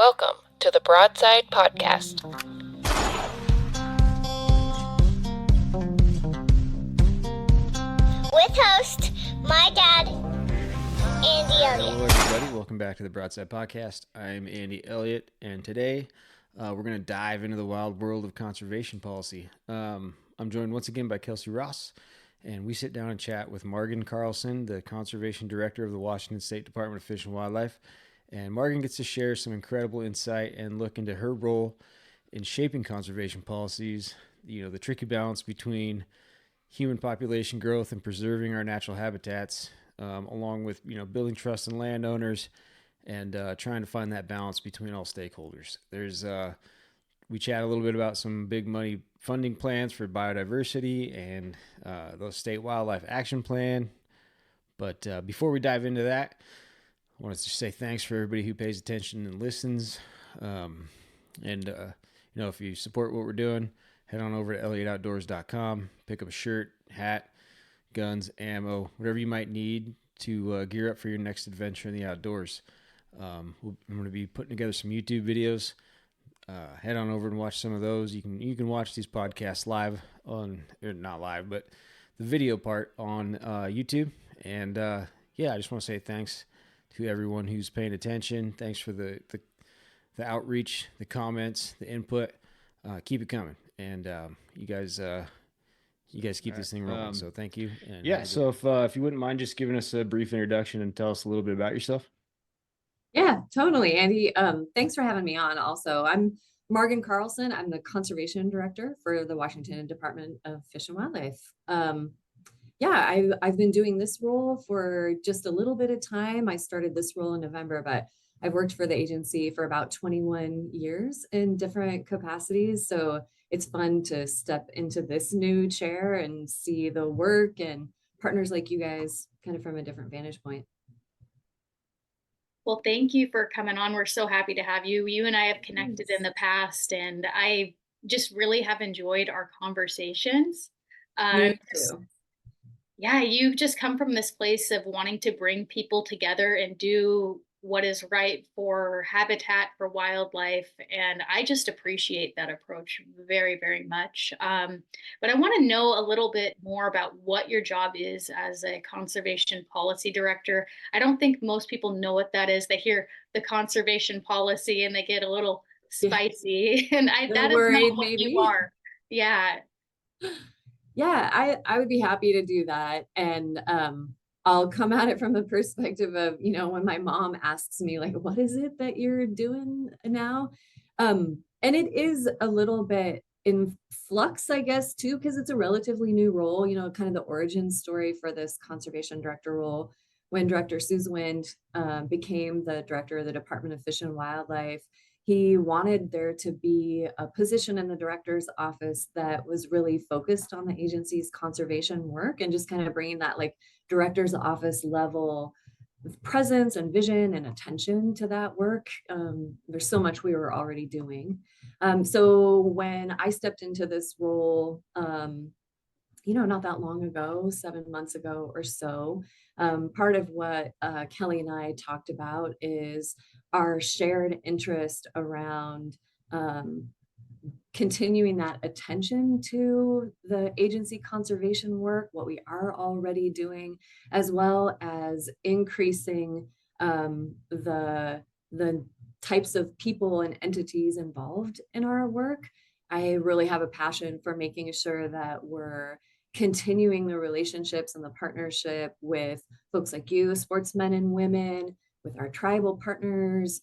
Welcome to the Broadside Podcast. With host, my dad, Andy Elliott. Hello, everybody. Welcome back to the Broadside Podcast. I'm Andy Elliott, and today we're going to dive into the wild world of conservation policy. I'm joined once again by Kelsey Ross, and we sit down and chat with Margen Carlson, the Conservation Director of the Washington State Department of Fish and Wildlife. And Margen gets to share some incredible insight and look into her role in shaping conservation policies, the tricky balance between human population growth and preserving our natural habitats, along with, building trust in landowners and trying to find that balance between all stakeholders. We chat a little bit about some big money funding plans for biodiversity and the state wildlife action plan. But before we dive into that, I wanted to say thanks for everybody who pays attention and listens. If you support what we're doing, head on over to elliotoutdoors.com, pick up a shirt, hat, guns, ammo, whatever you might need to gear up for your next adventure in the outdoors. I'm going to be putting together some YouTube videos. Head on over and watch some of those. You can watch these podcasts live not live, but the video part on YouTube. And I just want to say thanks to everyone who's paying attention. Thanks for the outreach, the comments, the input. Keep it coming, and you guys keep this thing rolling. So thank you. And so if you wouldn't mind just giving us a brief introduction and tell us a little bit about yourself. Yeah, totally, Andy. Thanks for having me on. Also, I'm Margen Carlson. I'm the Conservation Director for the Washington Department of Fish and Wildlife. I've been doing this role for just a little bit of time. I started this role in November, but I've worked for the agency for about 21 years in different capacities. So it's fun to step into this new chair and see the work and partners like you guys kind of from a different vantage point. Well, thank you for coming on. We're so happy to have you. You and I have connected in the past, and I just really have enjoyed our conversations. Me too. Yeah, you've just come from this place of wanting to bring people together and do what is right for habitat, for wildlife. And I just appreciate that approach very, very much. But I want to know a little bit more about what your job is as a conservation policy director. I don't think most people know what that is. They hear the conservation policy and they get a little spicy. And that is not what you are. Yeah. Yeah, I would be happy to do that. And I'll come at it from the perspective of, when my mom asks me, like, what is it that you're doing now? And it is a little bit in flux, I guess, too, because it's a relatively new role, kind of the origin story for this conservation director role. When Director Suzwind became the director of the Department of Fish and Wildlife, he wanted there to be a position in the director's office that was really focused on the agency's conservation work and just kind of bringing that like director's office level presence and vision and attention to that work. There's so much we were already doing. So when I stepped into this role, not that long ago, 7 months ago or so, part of what Kelly and I talked about is our shared interest around continuing that attention to the agency conservation work, what we are already doing, as well as increasing the types of people and entities involved in our work. I really have a passion for making sure that we're continuing the relationships and the partnership with folks like you, sportsmen and women, with our tribal partners,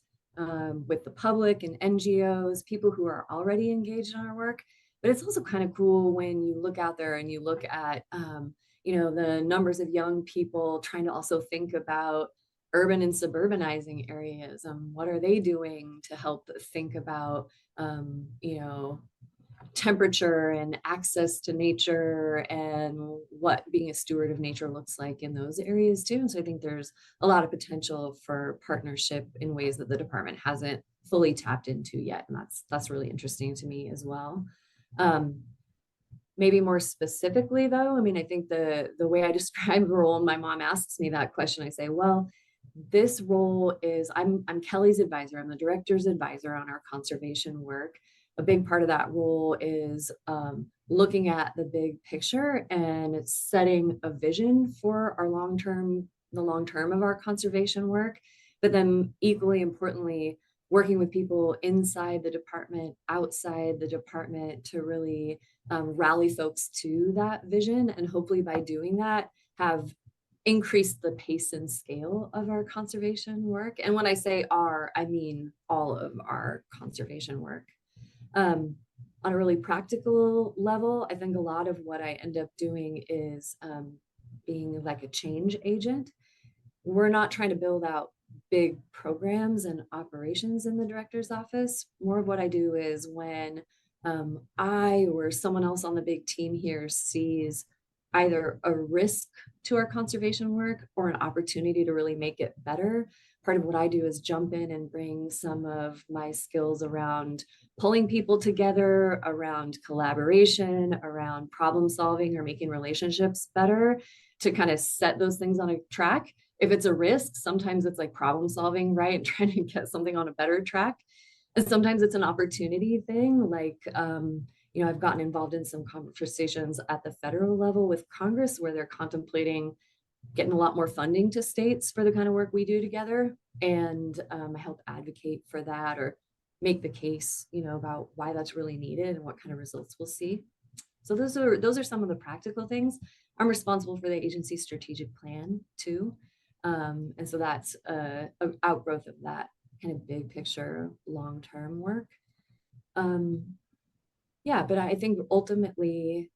with the public and NGOs, people who are already engaged in our work. But it's also kind of cool when you look out there and you look at, the numbers of young people trying to also think about urban and suburbanizing areas. What are they doing to help think about, temperature and access to nature and what being a steward of nature looks like in those areas too. And so I think there's a lot of potential for partnership in ways that the department hasn't fully tapped into yet. And that's really interesting to me as well. Maybe more specifically though, I think the way I describe the role, and my mom asks me that question, I say, well, this role is, I'm Kelly's advisor. I'm the director's advisor on our conservation work. A big part of that role is looking at the big picture and setting a vision for our the long term of our conservation work. But then equally importantly, working with people inside the department, outside the department to really rally folks to that vision. And hopefully by doing that, have increased the pace and scale of our conservation work. And when I say our, I mean all of our conservation work. On a really practical level, I think a lot of what I end up doing is being like a change agent. We're not trying to build out big programs and operations in the director's office. More of what I do is when I or someone else on the big team here sees either a risk to our conservation work or an opportunity to really make it better. Part of what I do is jump in and bring some of my skills around pulling people together, around collaboration, around problem solving or making relationships better to kind of set those things on a track. If it's a risk, sometimes it's like problem solving, right? And trying to get something on a better track. And sometimes it's an opportunity thing, like, I've gotten involved in some conversations at the federal level with Congress where they're contemplating getting a lot more funding to states for the kind of work we do together. And I help advocate for that or make the case, about why that's really needed and what kind of results we'll see. So those are some of the practical things. I'm responsible for the agency strategic plan too. And so that's an outgrowth of that kind of big picture, long-term work. But I think ultimately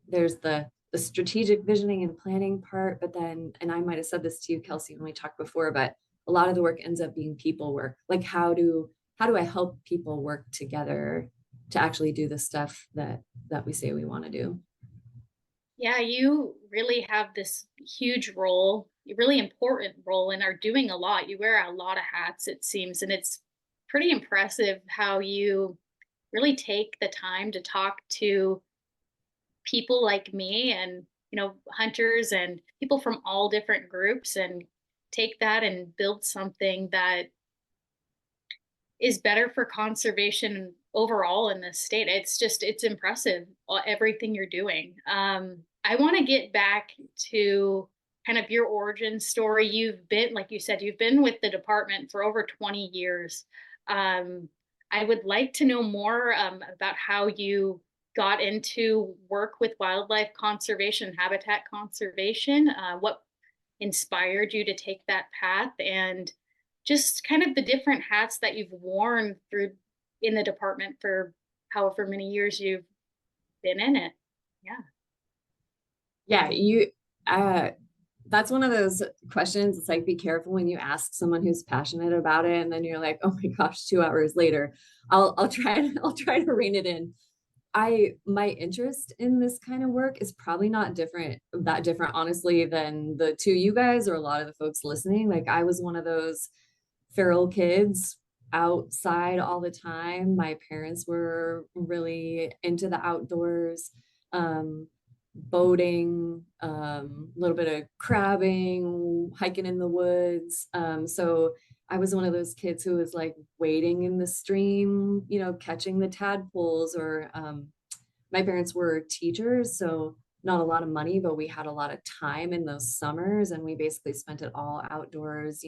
there's the strategic visioning and planning part, but then, and I might have said this to you, Kelsey, when we talked before, but a lot of the work ends up being people work. Like how do I help people work together to actually do the stuff that we say we want to do? Yeah, you really have this huge role, a really important role, and are doing a lot. You wear a lot of hats, it seems, and it's pretty impressive how you really take the time to talk to people like me and, hunters and people from all different groups and take that and build something that is better for conservation overall in this state. It's impressive, everything you're doing. I want to get back to kind of your origin story. You've been, like you said, you've been with the department for over 20 years. I would like to know more about how you got into work with wildlife conservation, habitat conservation, what inspired you to take that path, and just kind of the different hats that you've worn through in the department for however many years you've been in it. That's one of those questions. It's like, be careful when you ask someone who's passionate about it, and then you're like, oh my gosh, 2 hours later, I'll try to rein it in. My interest in this kind of work is probably not that different, honestly, than the two you guys or a lot of the folks listening. Like I was one of those feral kids outside all the time. My parents were really into the outdoors, boating, a little bit of crabbing, hiking in the woods. So I was one of those kids who was like wading in the stream, catching the tadpoles, or my parents were teachers, so not a lot of money, but we had a lot of time in those summers, and we basically spent it all outdoors,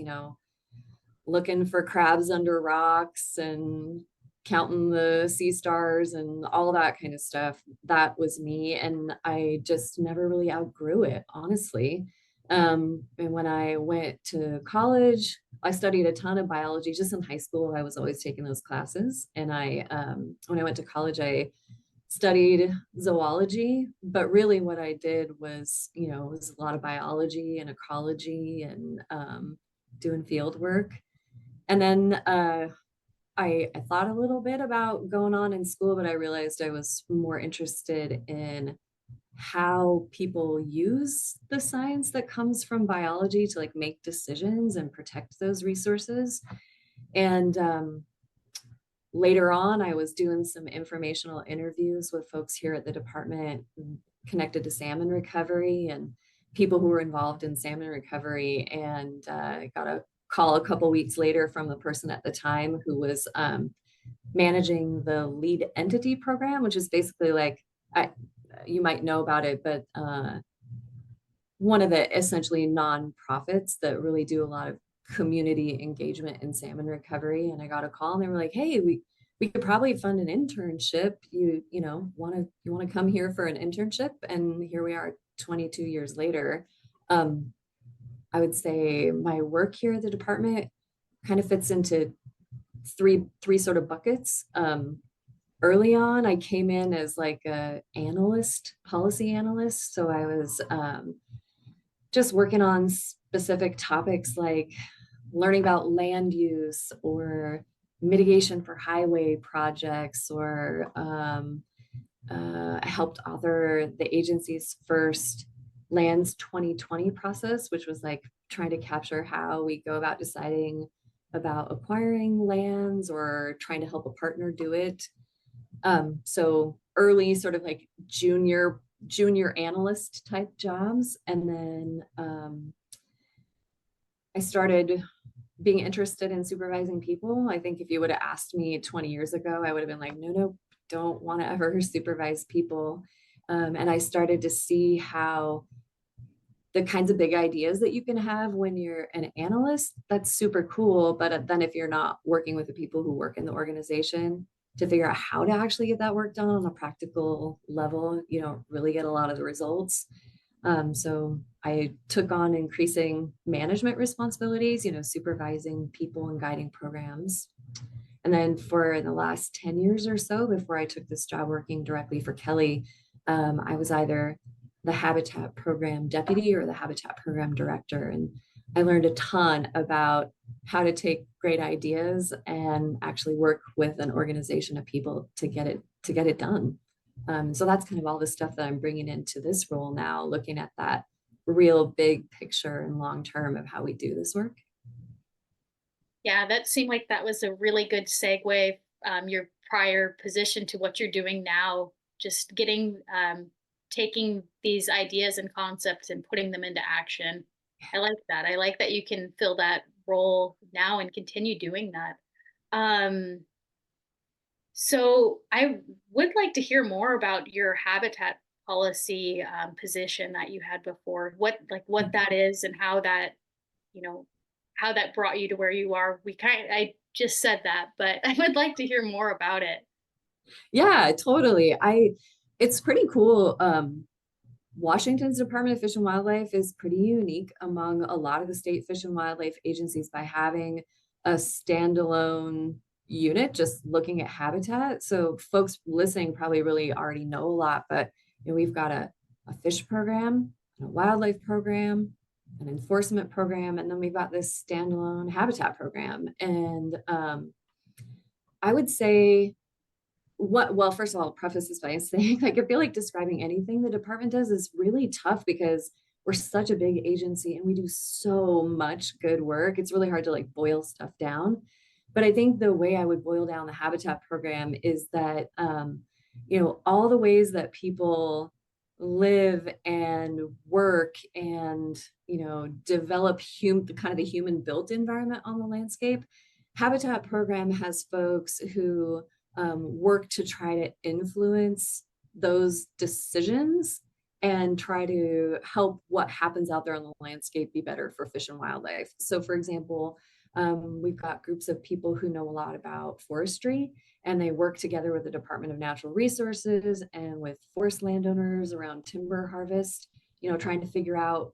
looking for crabs under rocks and counting the sea stars and all that kind of stuff. That was me. And I just never really outgrew it, honestly. And when I went to college, I studied a ton of biology. Just in high school, I was always taking those classes. And when I went to college, I studied zoology, but really what I did was, was a lot of biology and ecology and doing field work. And then I thought a little bit about going on in school, but I realized I was more interested in how people use the science that comes from biology to like make decisions and protect those resources. And later on, I was doing some informational interviews with folks here at the department connected to salmon recovery, and people who were involved in salmon recovery, and got a call a couple weeks later from the person at the time who was managing the lead entity program, which is basically like, you might know about it, but one of the essentially nonprofits that really do a lot of community engagement in salmon recovery. And I got a call and they were like, hey, we could probably fund an internship. You want to come here for an internship? And here we are 22 years later. I would say my work here at the department kind of fits into three sort of buckets. Early on, I came in as like a policy analyst. So I was just working on specific topics like learning about land use or mitigation for highway projects, or I helped author the agency's first Lands 2020 process, which was like trying to capture how we go about deciding about acquiring lands or trying to help a partner do it. So early sort of like junior analyst type jobs. And then I started being interested in supervising people. I think if you would have asked me 20 years ago, I would have been like, no, don't want to ever supervise people. And I started to see how the kinds of big ideas that you can have when you're an analyst, that's super cool. But then if you're not working with the people who work in the organization to figure out how to actually get that work done on a practical level, you don't really get a lot of the results. So I took on increasing management responsibilities, supervising people and guiding programs. And then for the last 10 years or so, before I took this job working directly for Kelly, I was either the Habitat Program Deputy or the Habitat Program Director. And I learned a ton about how to take great ideas and actually work with an organization of people to get it done. So that's kind of all the stuff that I'm bringing into this role now, looking at that real big picture and long term of how we do this work. Yeah, that seemed like that was a really good segue, your prior position to what you're doing now, just taking these ideas and concepts and putting them into action. I like that. I like that you can fill that role now and continue doing that. So I would like to hear more about your habitat policy position that you had before. What that is and how that brought you to where you are. I just said that, but I would like to hear more about it. Yeah, totally. It's pretty cool. Washington's Department of Fish and Wildlife is pretty unique among a lot of the state fish and wildlife agencies by having a standalone unit just looking at habitat. So folks listening probably really already know a lot, but we've got a fish program, a wildlife program, an enforcement program, and then we've got this standalone habitat program. And I would say, first of all, I'll preface this by saying, I feel like describing anything the department does is really tough because we're such a big agency and we do so much good work. It's really hard to boil stuff down. But I think the way I would boil down the habitat program is that, all the ways that people live and work and, develop the human built environment on the landscape. Habitat program has folks who work to try to influence those decisions and try to help what happens out there on the landscape be better for fish and wildlife. So for example, we've got groups of people who know a lot about forestry, and they work together with the Department of Natural Resources and with forest landowners around timber harvest, trying to figure out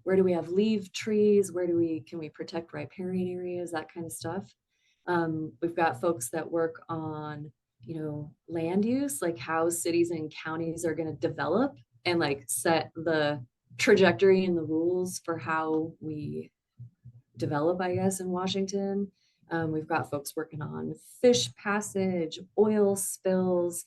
where do we have leave trees, can we protect riparian areas, that kind of stuff. We've got folks that work on, land use, like how cities and counties are going to develop and set the trajectory and the rules for how we develop, I guess, in Washington. We've got folks working on fish passage, oil spills,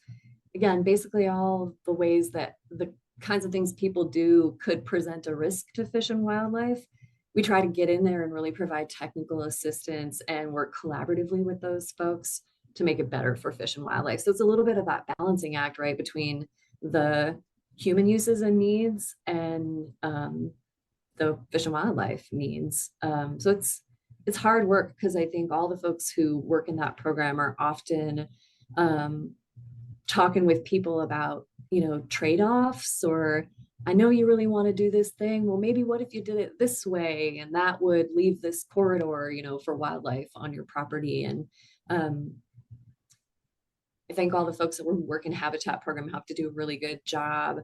again, basically all the ways that the kinds of things people do could present a risk to fish and wildlife. We try to get in there and really provide technical assistance and work collaboratively with those folks to make it better for fish and wildlife. So it's a little bit of that balancing act, right, between the human uses and needs, and the fish and wildlife needs. So it's hard work, because I think all the folks who work in that program are often talking with people about, trade-offs, or I know you really want to do this thing. Well, maybe what if you did it this way, and that would leave this corridor, for wildlife on your property. And I think all the folks that work in habitat program have to do a really good job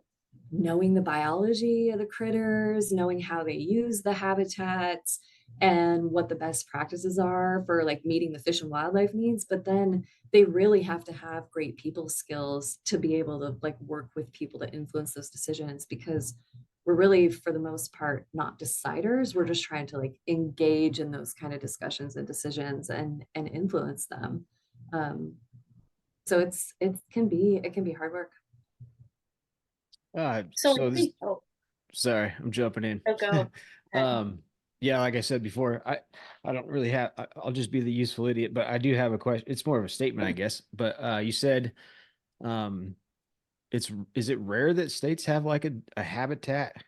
knowing the biology of the critters, knowing how they use the habitats, and what the best practices are for like meeting the fish and wildlife needs. But then they really have to have great people skills to be able to like work with people to influence those decisions, because we're really, for the most part, not deciders. We're just trying to like engage in those kind of discussions and decisions and influence them. So it can be hard work. Sorry, I'm jumping in. Go. Yeah, like I said before, I don't really have, I'll just be the useful idiot, but I do have a question. It's more of a statement, I guess. But you said, is it rare that states have like a habitat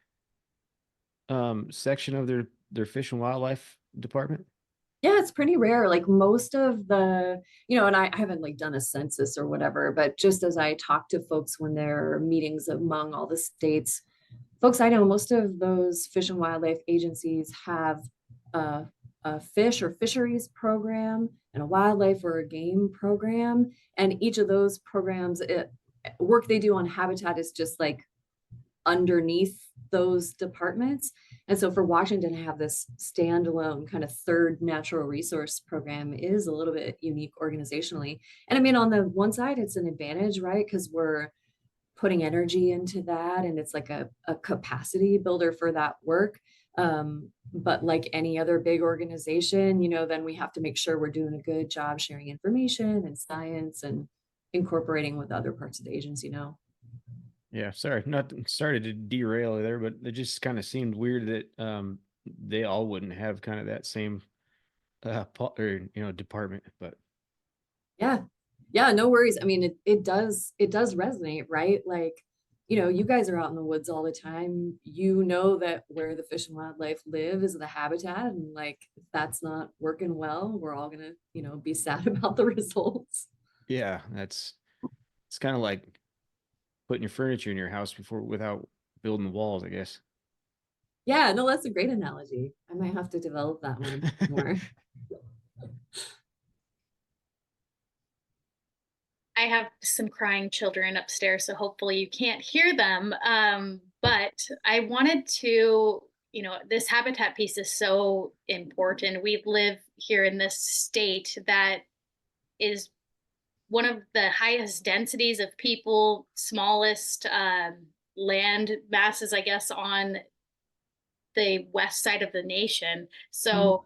section of their fish and wildlife department? Yeah, it's pretty rare. Like most of the, and I haven't like done a census or whatever, but just as I talk to folks when there are meetings among all the states, folks I know, most of those fish and wildlife agencies have a fish or fisheries program and a wildlife or a game program. And each of those programs, work they do on habitat is just like underneath those departments. And so for Washington to have this standalone kind of third natural resource program is a little bit unique organizationally. And I mean, on the one side, it's an advantage, right? Because we're putting energy into that, and it's like a capacity builder for that work. But like any other big organization, then we have to make sure we're doing a good job sharing information and science and incorporating with other parts of the agency. Yeah, sorry to derail there, but it just kind of seemed weird that they all wouldn't have kind of that same department. But yeah, no worries. I mean, it does resonate, right? Like, you guys are out in the woods all the time. That where the fish and wildlife live is the habitat, and like if that's not working well, we're all gonna be sad about the results. Yeah, it's kind of like putting your furniture in your house without building the walls, I guess. Yeah, no, that's a great analogy. I might have to develop that one more. I have some crying children upstairs, so hopefully you can't hear them. But I wanted to, this habitat piece is so important. We live here in this state that is one of the highest densities of people, smallest land masses, I guess, on the west side of the nation. So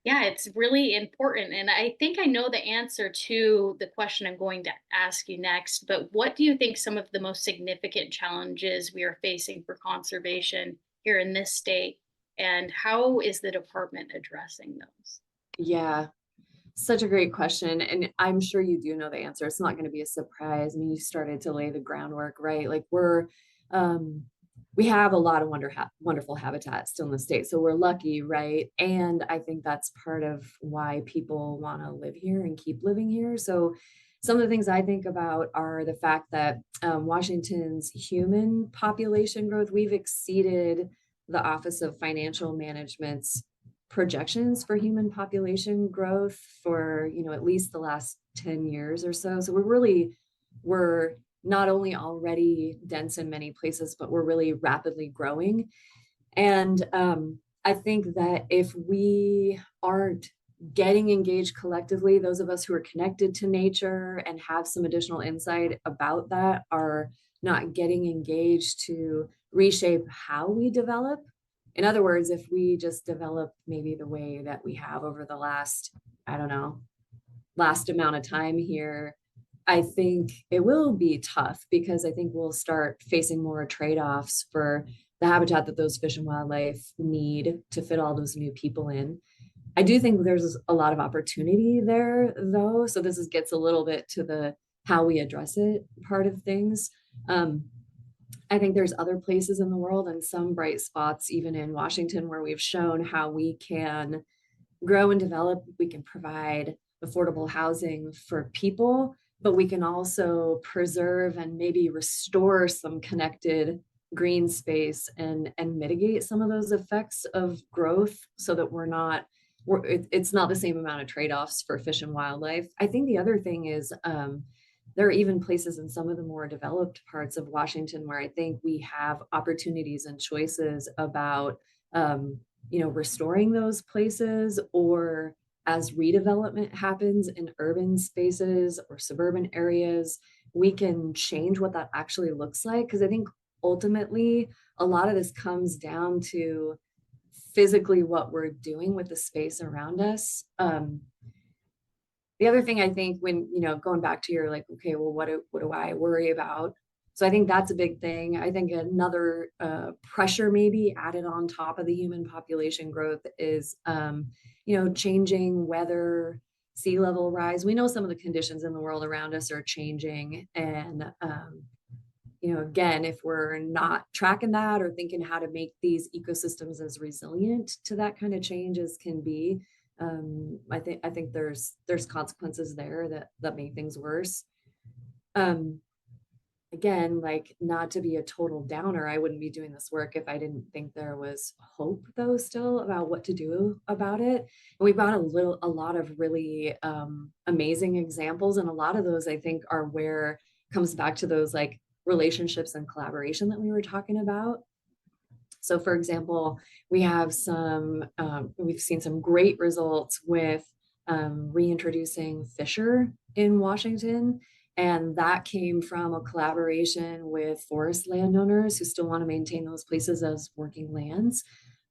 yeah, it's really important. And I think I know the answer to the question I'm going to ask you next, but what do you think some of the most significant challenges we are facing for conservation here in this state, and how is the department addressing those? Yeah, such a great question. And I'm sure you do know the answer. It's not going to be a surprise. I mean, you started to lay the groundwork, right? Like we have a lot of wonderful habitat still in the state. So we're lucky, right? And I think that's part of why people want to live here and keep living here. So some of the things I think about are the fact that Washington's human population growth, we've exceeded the Office of Financial Management's projections for human population growth for, at least the last 10 years or so. So we're not only already dense in many places, but we're really rapidly growing. And I think that if we aren't getting engaged collectively, those of us who are connected to nature and have some additional insight about that are not getting engaged to reshape how we develop. In other words, if we just develop maybe the way that we have over the last amount of time here, I think it will be tough, because I think we'll start facing more trade-offs for the habitat that those fish and wildlife need to fit all those new people in. I do think there's a lot of opportunity there, though. So this gets a little bit to the how we address it part of things. I think there's other places in the world and some bright spots, even in Washington, where we've shown how we can grow and develop. We can provide affordable housing for people, but we can also preserve and maybe restore some connected green space and mitigate some of those effects of growth so that it's not the same amount of trade-offs for fish and wildlife. I think the other thing is there are even places in some of the more developed parts of Washington where I think we have opportunities and choices about restoring those places, or as redevelopment happens in urban spaces or suburban areas, we can change what that actually looks like. Because I think ultimately a lot of this comes down to physically what we're doing with the space around us. The other thing I think, when, going back to your like, okay, well, what do I worry about? So I think that's a big thing. I think another pressure maybe added on top of the human population growth is, changing weather, sea level rise. We know some of the conditions in the world around us are changing. And, again, if we're not tracking that or thinking how to make these ecosystems as resilient to that kind of change as can be, I think there's consequences there that make things worse. Again, like, not to be a total downer, I wouldn't be doing this work if I didn't think there was hope, though, still about what to do about it. And we've got a lot of really amazing examples, and a lot of those I think are where it comes back to those like relationships and collaboration that we were talking about. So, for example, we've seen some great results with reintroducing Fisher in Washington. And that came from a collaboration with forest landowners who still want to maintain those places as working lands.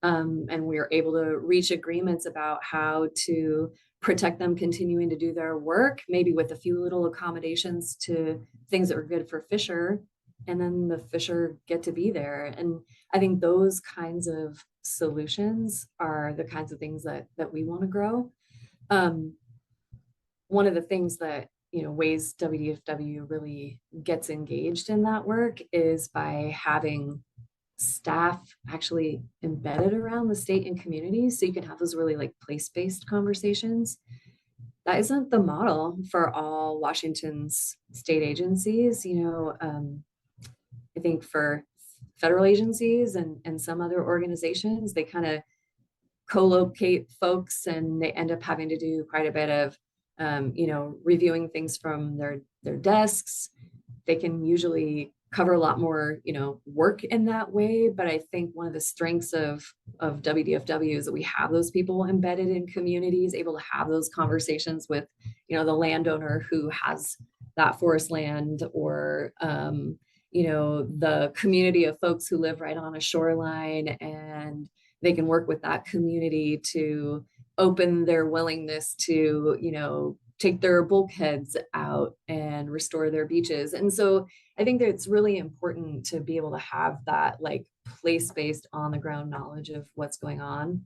And we were able to reach agreements about how to protect them continuing to do their work, maybe with a few little accommodations to things that were good for Fisher. And then the Fisher get to be there. And I think those kinds of solutions are the kinds of things that we want to grow. One of the things that, ways WDFW really gets engaged in that work is by having staff actually embedded around the state and communities, so you can have those really like place-based conversations. That isn't the model for all Washington's state agencies. I think for federal agencies and some other organizations, they kind of co-locate folks, and they end up having to do quite a bit of reviewing things from their desks. They can usually cover a lot more, work in that way. But I think one of the strengths of WDFW is that we have those people embedded in communities, able to have those conversations with, the landowner who has that forest land, or, the community of folks who live right on a shoreline, and they can work with that community to open their willingness to, take their bulkheads out and restore their beaches. And so I think that it's really important to be able to have that like place-based on the ground knowledge of what's going on.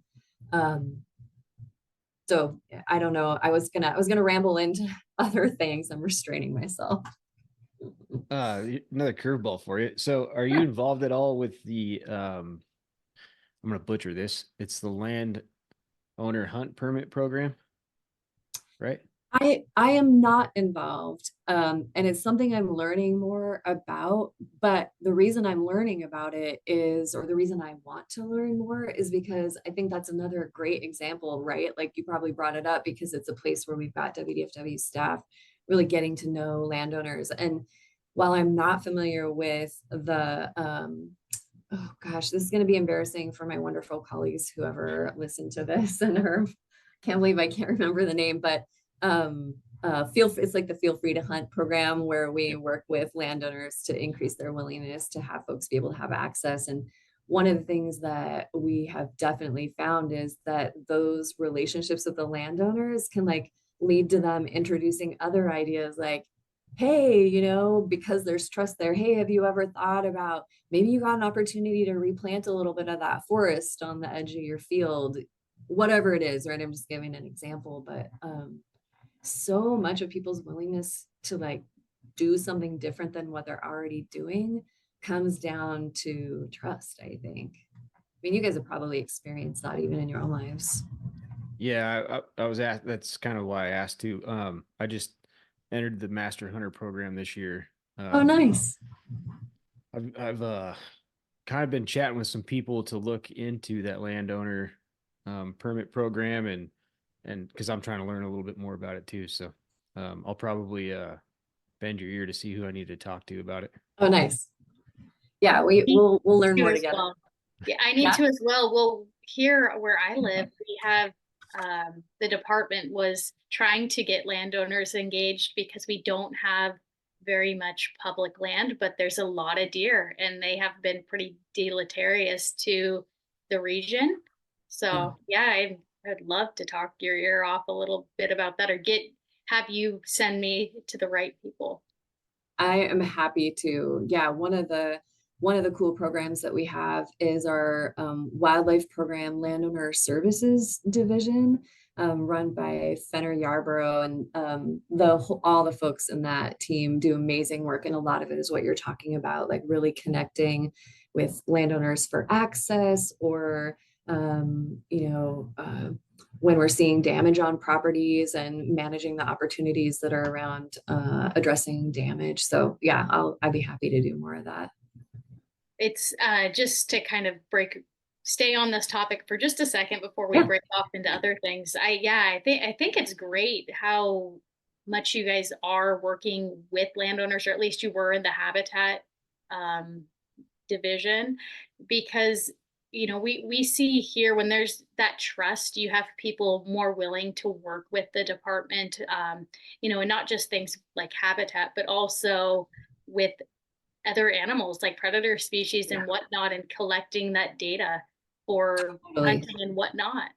So I don't know, I was gonna ramble into other things. I'm restraining myself. Another curveball for you. So are you involved at all with the I'm gonna butcher this, it's the land owner hunt permit program, right? I am not involved, and it's something I'm learning more about. But the reason I'm learning about it is, or the reason I want to learn more, is because I think that's another great example, right? Like, you probably brought it up because it's a place where we've got WDFW staff really getting to know landowners. And while I'm not familiar with the oh gosh, this is going to be embarrassing for my wonderful colleagues who ever listen to this, and can't believe I can't remember the name, but it's like the Feel Free to Hunt program, where we work with landowners to increase their willingness to have folks be able to have access. And one of the things that we have definitely found is that those relationships with the landowners can like lead to them introducing other ideas, like, hey, because there's trust there, hey, have you ever thought about maybe you got an opportunity to replant a little bit of that forest on the edge of your field, whatever it is, right? I'm just giving an example, but so much of people's willingness to like do something different than what they're already doing comes down to trust, I think. I mean, you guys have probably experienced that even in your own lives. Yeah, I was asked. That's kind of why I asked too. I just entered the Master Hunter program this year. Oh, nice. I've kind of been chatting with some people to look into that landowner permit program, and because I'm trying to learn a little bit more about it too. So I'll probably bend your ear to see who I need to talk to about it. Oh, nice. Yeah, we'll learn You more as together. well. Yeah, I need Yeah. to as well. Well, here where I live, we have the department was trying to get landowners engaged because we don't have very much public land, but there's a lot of deer and they have been pretty deleterious to the region. So yeah, I'd love to talk your ear off a little bit about that, or have you send me to the right people. I am happy to. Yeah, one of the cool programs that we have is our wildlife program landowner services division, run by Fenner Yarborough, and all the folks in that team do amazing work, and a lot of it is what you're talking about, like really connecting with landowners for access, or when we're seeing damage on properties and managing the opportunities that are around addressing damage. So yeah, I'd be happy to do more of that. It's just to kind of stay on this topic for just a second before we break off into other things. I think it's great how much you guys are working with landowners, or at least you were in the habitat division, because we see here when there's that trust, you have people more willing to work with the department, and not just things like habitat, but also with other animals like predator species and whatnot, and collecting that data for hunting and whatnot.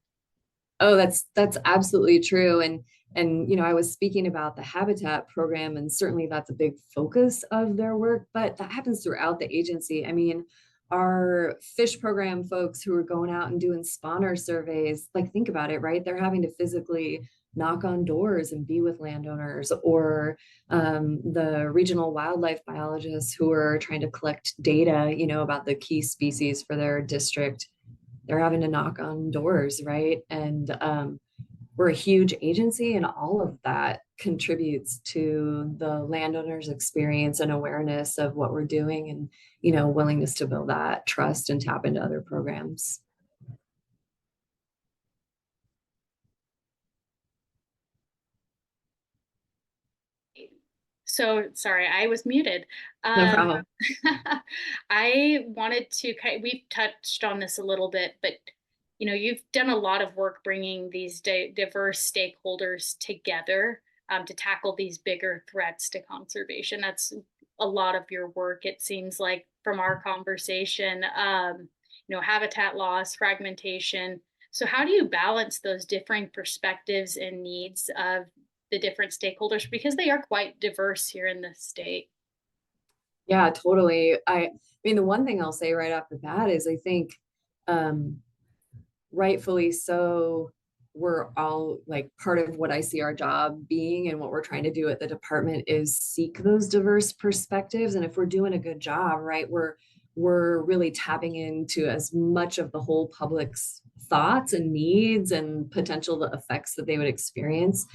Oh, that's absolutely true. And I was speaking about the habitat program, and certainly that's a big focus of their work, but that happens throughout the agency. I mean, our fish program folks who are going out and doing spawner surveys, like, think about it, right? They're having to physically knock on doors and be with landowners, or the regional wildlife biologists who are trying to collect data, about the key species for their district. They're having to knock on doors, right? And we're a huge agency, and all of that contributes to the landowner's experience and awareness of what we're doing, and willingness to build that trust and tap into other programs. So sorry, I was muted. No problem. I wanted to we've touched on this a little bit, but you've done a lot of work bringing these diverse stakeholders together to tackle these bigger threats to conservation. That's a lot of your work, it seems like, from our conversation. Habitat loss, fragmentation. So how do you balance those differing perspectives and needs of the different stakeholders, because they are quite diverse here in the state? Yeah, totally. I mean, the one thing I'll say right off the bat is I think rightfully so, we're all, like, part of what I see our job being and what we're trying to do at the department is seek those diverse perspectives. And if we're doing a good job, right, we're really tapping into as much of the whole public's thoughts and needs and potential effects that they would experience,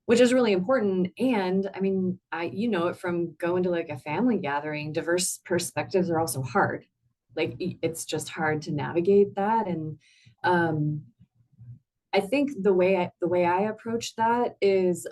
which is really important. And I mean, it from going to like a family gathering, diverse perspectives are also hard. Like, it's just hard to navigate that. And I think the way I approach that is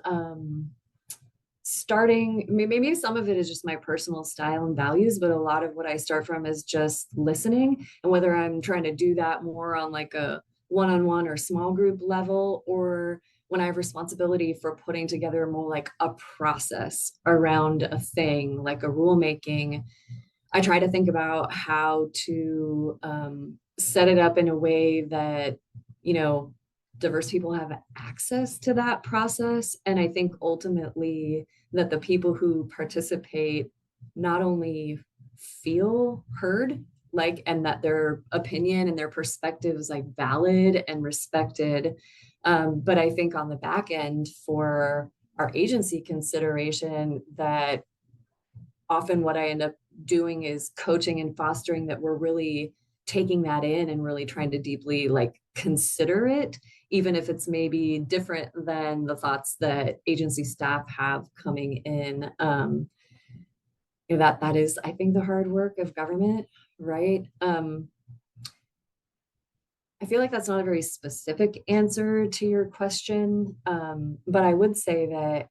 starting, maybe some of it is just my personal style and values, but a lot of what I start from is just listening. And whether I'm trying to do that more on like a one-on-one or small group level, or when I have responsibility for putting together more like a process around a thing, like a rulemaking, I try to think about how to set it up in a way that, diverse people have access to that process. And I think ultimately that the people who participate not only feel heard, like, and that their opinion and their perspective is like valid and respected. But I think on the back end for our agency consideration, that often what I end up doing is coaching and fostering that we're really taking that in and really trying to deeply like consider it, even if it's maybe different than the thoughts that agency staff have coming in. That is, I think, the hard work of government, right? I feel like that's not a very specific answer to your question, but I would say that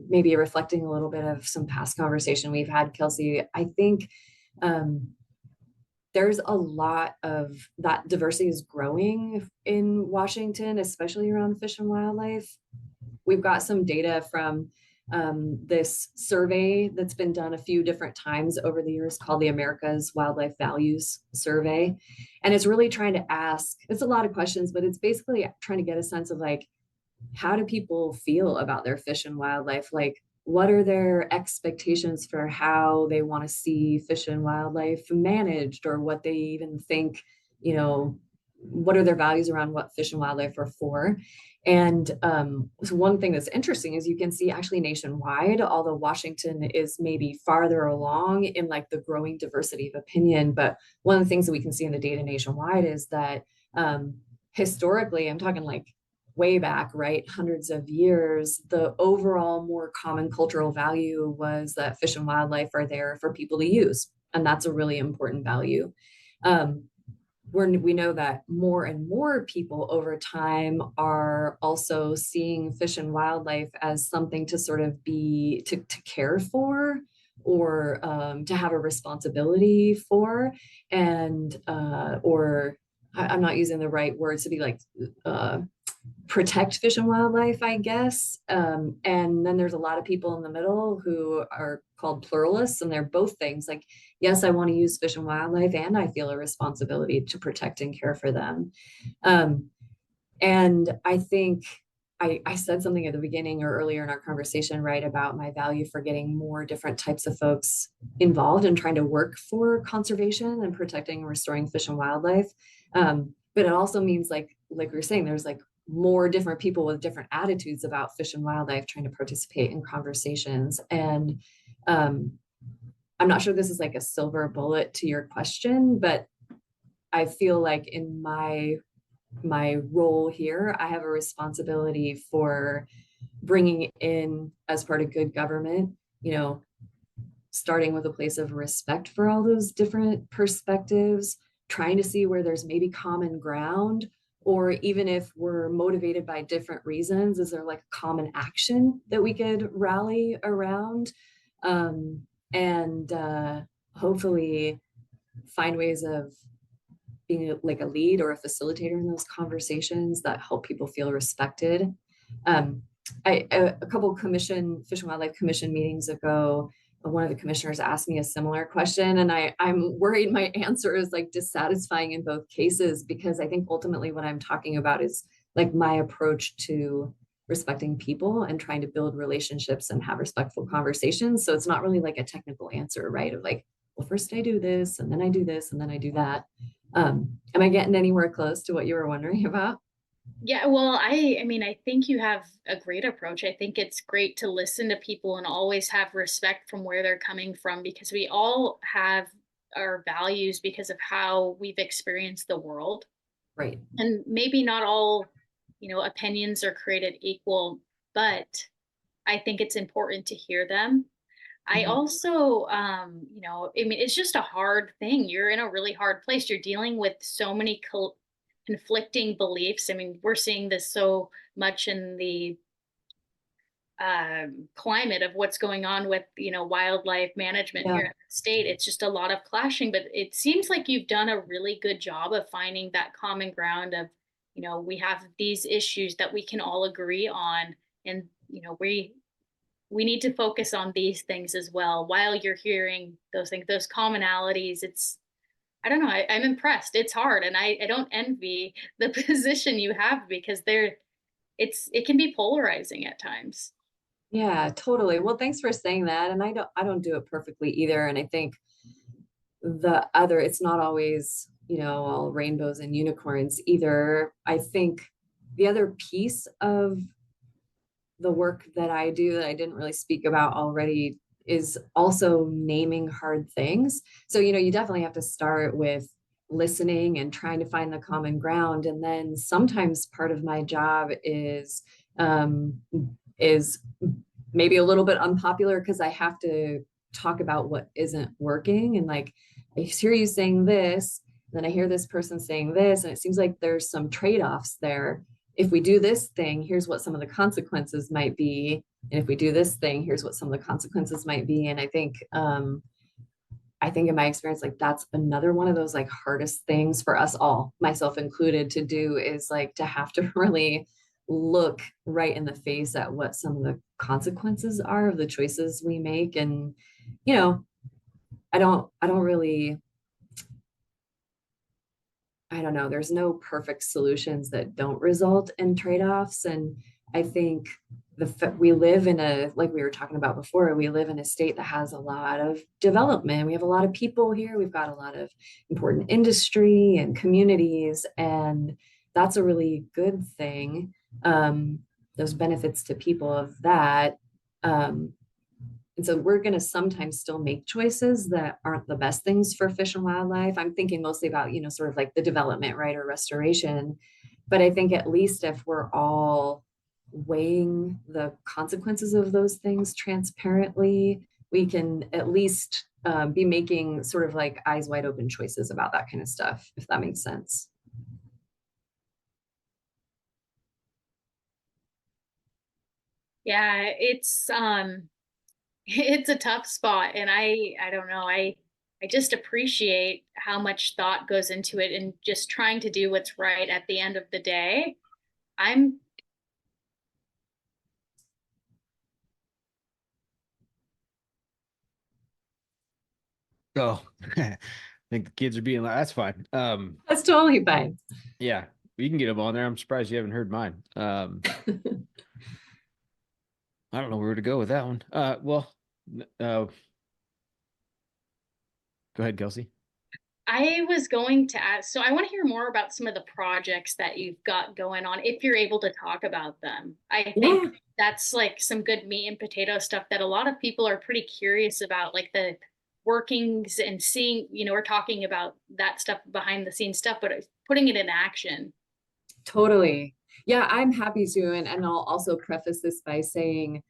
maybe reflecting a little bit of some past conversation we've had, Kelsey, I think there's a lot of that diversity is growing in Washington, especially around fish and wildlife. We've got some data from this survey that's been done a few different times over the years called the America's Wildlife Values Survey. And it's really trying to ask, it's a lot of questions, but it's basically trying to get a sense of like, how do people feel about their fish and wildlife? Like, what are their expectations for how they want to see fish and wildlife managed, or what they even think, what are their values around what fish and wildlife are for? And so one thing that's interesting is you can see actually nationwide, although Washington is maybe farther along in like the growing diversity of opinion, but one of the things that we can see in the data nationwide is that historically, I'm talking like way back, right, hundreds of years, the overall more common cultural value was that fish and wildlife are there for people to use. And that's a really important value. We know that more and more people over time are also seeing fish and wildlife as something to sort of be, to care for, or to have a responsibility for, and, or I'm not using the right words to be like, protect fish and wildlife, I guess. And then there's a lot of people in the middle who are called pluralists, and they're both things. Like, yes, I want to use fish and wildlife, and I feel a responsibility to protect and care for them. And I think I said something at the beginning or earlier in our conversation, right, about my value for getting more different types of folks involved and trying to work for conservation and protecting and restoring fish and wildlife. But it also means like we were saying, there's like more different people with different attitudes about fish and wildlife trying to participate in conversations. And I'm not sure this is like a silver bullet to your question, but I feel like in my role here, I have a responsibility for bringing in, as part of good government, starting with a place of respect for all those different perspectives, trying to see where there's maybe common ground, or even if we're motivated by different reasons, is there like a common action that we could rally around, and hopefully find ways of being like a lead or a facilitator in those conversations that help people feel respected. A couple Fish and Wildlife Commission meetings ago, one of the commissioners asked me a similar question, and I'm worried my answer is like dissatisfying in both cases, because I think ultimately what I'm talking about is like my approach to respecting people and trying to build relationships and have respectful conversations. So it's not really like a technical answer, right? Of like, well, first I do this, and then I do this, and then I do that. Am I getting anywhere close to what you were wondering about? Yeah, well, I mean, I think you have a great approach. I think it's great to listen to people and always have respect from where they're coming from, because we all have our values because of how we've experienced the world. Right. And maybe not all, opinions are created equal, but I think it's important to hear them. I also, I mean, it's just a hard thing. You're in a really hard place. You're dealing with so many conflicting beliefs. I mean, we're seeing this so much in the climate of what's going on with, wildlife management here in the state. It's just a lot of clashing, but it seems like you've done a really good job of finding that common ground of, we have these issues that we can all agree on, and, we need to focus on these things as well. While you're hearing those things, those commonalities, I don't know, I'm impressed. It's hard. And I don't envy the position you have, because it can be polarizing at times. Yeah, totally. Well, thanks for saying that. And I don't do it perfectly either. And I think it's not always, all rainbows and unicorns either. I think the other piece of the work that I do that I didn't really speak about already is also naming hard things. So, you definitely have to start with listening and trying to find the common ground. And then sometimes part of my job is maybe a little bit unpopular because I have to talk about what isn't working. And like, I hear you saying this, then I hear this person saying this, and it seems like there's some trade-offs there. If we do this thing, here's what some of the consequences might be. And if we do this thing, here's what some of the consequences might be. And I think in my experience, like that's another one of those like hardest things for us all, myself included, to do, is like to have to really look right in the face at what some of the consequences are of the choices we make. And, I don't know, there's no perfect solutions that don't result in trade-offs. And I think we live in like we were talking about before, we live in a state that has a lot of development. We have a lot of people here. We've got a lot of important industry and communities, and that's a really good thing. Those benefits to people of that. And so we're going to sometimes still make choices that aren't the best things for fish and wildlife. I'm thinking mostly about, sort of like the development, right, or restoration. But I think at least if we're all weighing the consequences of those things transparently, we can at least be making sort of like eyes wide open choices about that kind of stuff, if that makes sense. Yeah, it's a tough spot, and I don't know, I just appreciate how much thought goes into it and just trying to do what's right at the end of the day. Oh, I think the kids are being like, that's fine. That's totally fine. Yeah, you can get them on there. I'm surprised you haven't heard mine. I don't know where to go with that one. Go ahead, Kelsey. I was going to ask, so I want to hear more about some of the projects that you've got going on, if you're able to talk about them. I think that's like some good meat and potato stuff that a lot of people are pretty curious about, like the workings and seeing, we're talking about that stuff, behind the scenes stuff, but putting it in action. Totally. Yeah, I'm happy to. And I'll also preface this by saying,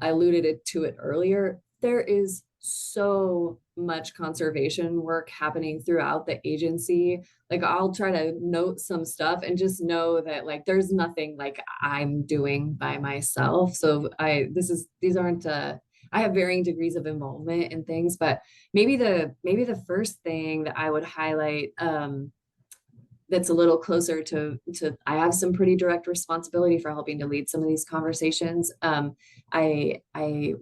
I alluded to it earlier, there is so much conservation work happening throughout the agency. Like I'll try to note some stuff and just know that like there's nothing like I'm doing by myself. So I have varying degrees of involvement in things, but maybe the first thing that I would highlight that's a little closer to I have some pretty direct responsibility for helping to lead some of these conversations. I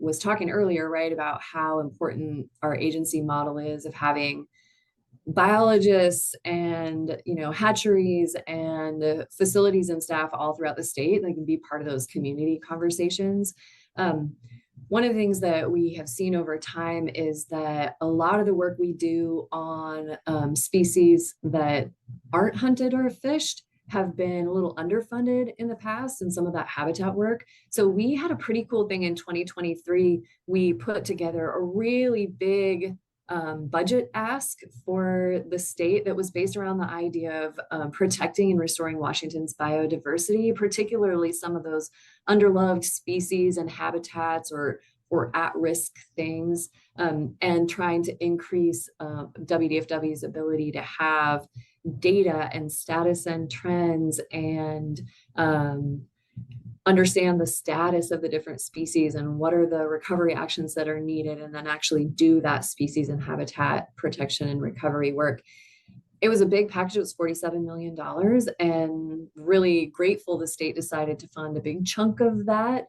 was talking earlier, right, about how important our agency model is of having biologists and hatcheries and facilities and staff all throughout the state that can be part of those community conversations. One of the things that we have seen over time is that a lot of the work we do on species that aren't hunted or fished have been a little underfunded in the past, and some of that habitat work. So we had a pretty cool thing in 2023. We put together a really big budget ask for the state that was based around the idea of protecting and restoring Washington's biodiversity, particularly some of those underloved species and habitats or at-risk things, and trying to increase WDFW's ability to have data and status and trends and understand the status of the different species and what are the recovery actions that are needed, and then actually do that species and habitat protection and recovery work. It was a big package. It was $47 million, and really grateful the state decided to fund a big chunk of that.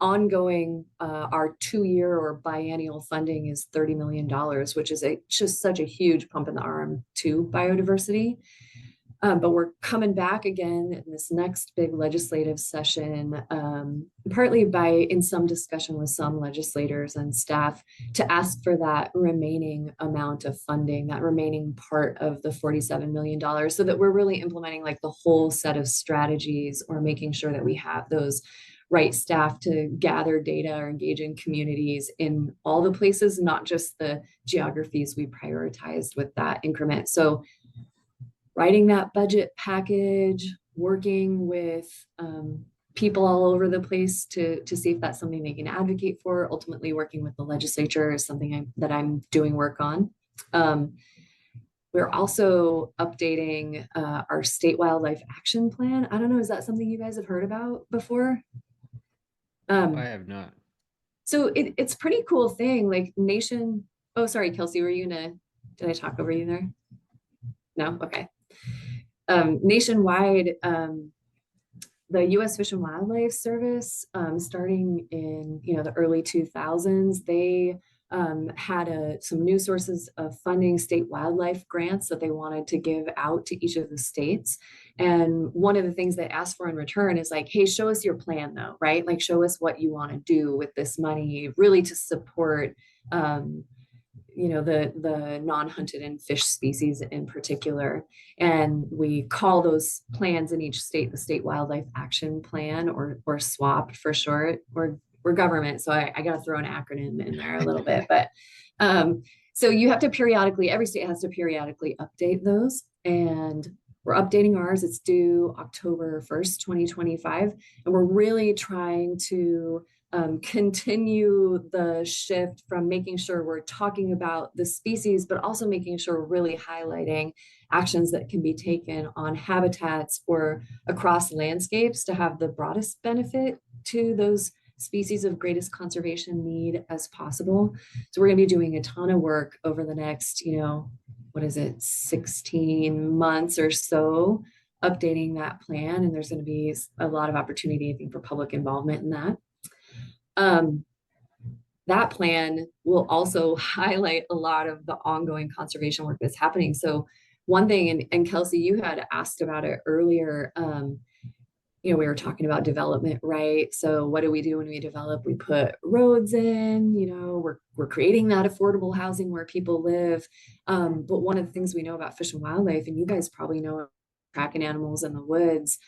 Ongoing, our 2-year or biennial funding is $30 million, which is just such a huge pump in the arm to biodiversity. But we're coming back again in this next big legislative session, partly in some discussion with some legislators and staff, to ask for that remaining amount of funding, that remaining part of the $47 million, so that we're really implementing like the whole set of strategies, or making sure that we have those right staff to gather data or engage in communities in all the places, not just the geographies we prioritized with that increment. So writing that budget package, working with people all over the place to see if that's something they can advocate for. Ultimately, working with the legislature is something that I'm doing work on. We're also updating our state wildlife action plan. I don't know, is that something you guys have heard about before? I have not. So it's a pretty cool thing. Like oh, sorry, Kelsey, did I talk over you there? No? Okay. Nationwide, the U.S. Fish and Wildlife Service, starting in the early 2000s, they had some new sources of funding, state wildlife grants that they wanted to give out to each of the states. And one of the things they asked for in return is like, hey, show us your plan though, right? Like show us what you want to do with this money, really to support the non-hunted and fish species in particular. And we call those plans in each state the State Wildlife Action Plan, or SWAP for short. We're government, so I got to throw an acronym in there a little bit. But so you have to every state has to periodically update those. And we're updating ours. It's due October 1st, 2025. And we're really trying to continue the shift from making sure we're talking about the species, but also making sure we're really highlighting actions that can be taken on habitats or across landscapes to have the broadest benefit to those species of greatest conservation need as possible. So we're going to be doing a ton of work over the next, 16 months or so, updating that plan. And there's going to be a lot of opportunity, I think, for public involvement in that. That plan will also highlight a lot of the ongoing conservation work that's happening. So one thing, and Kelsey, you had asked about it earlier, we were talking about development, right? So what do we do when we develop? We put roads in, we're creating that affordable housing where people live. But one of the things we know about fish and wildlife, and you guys probably know, tracking animals in the woods,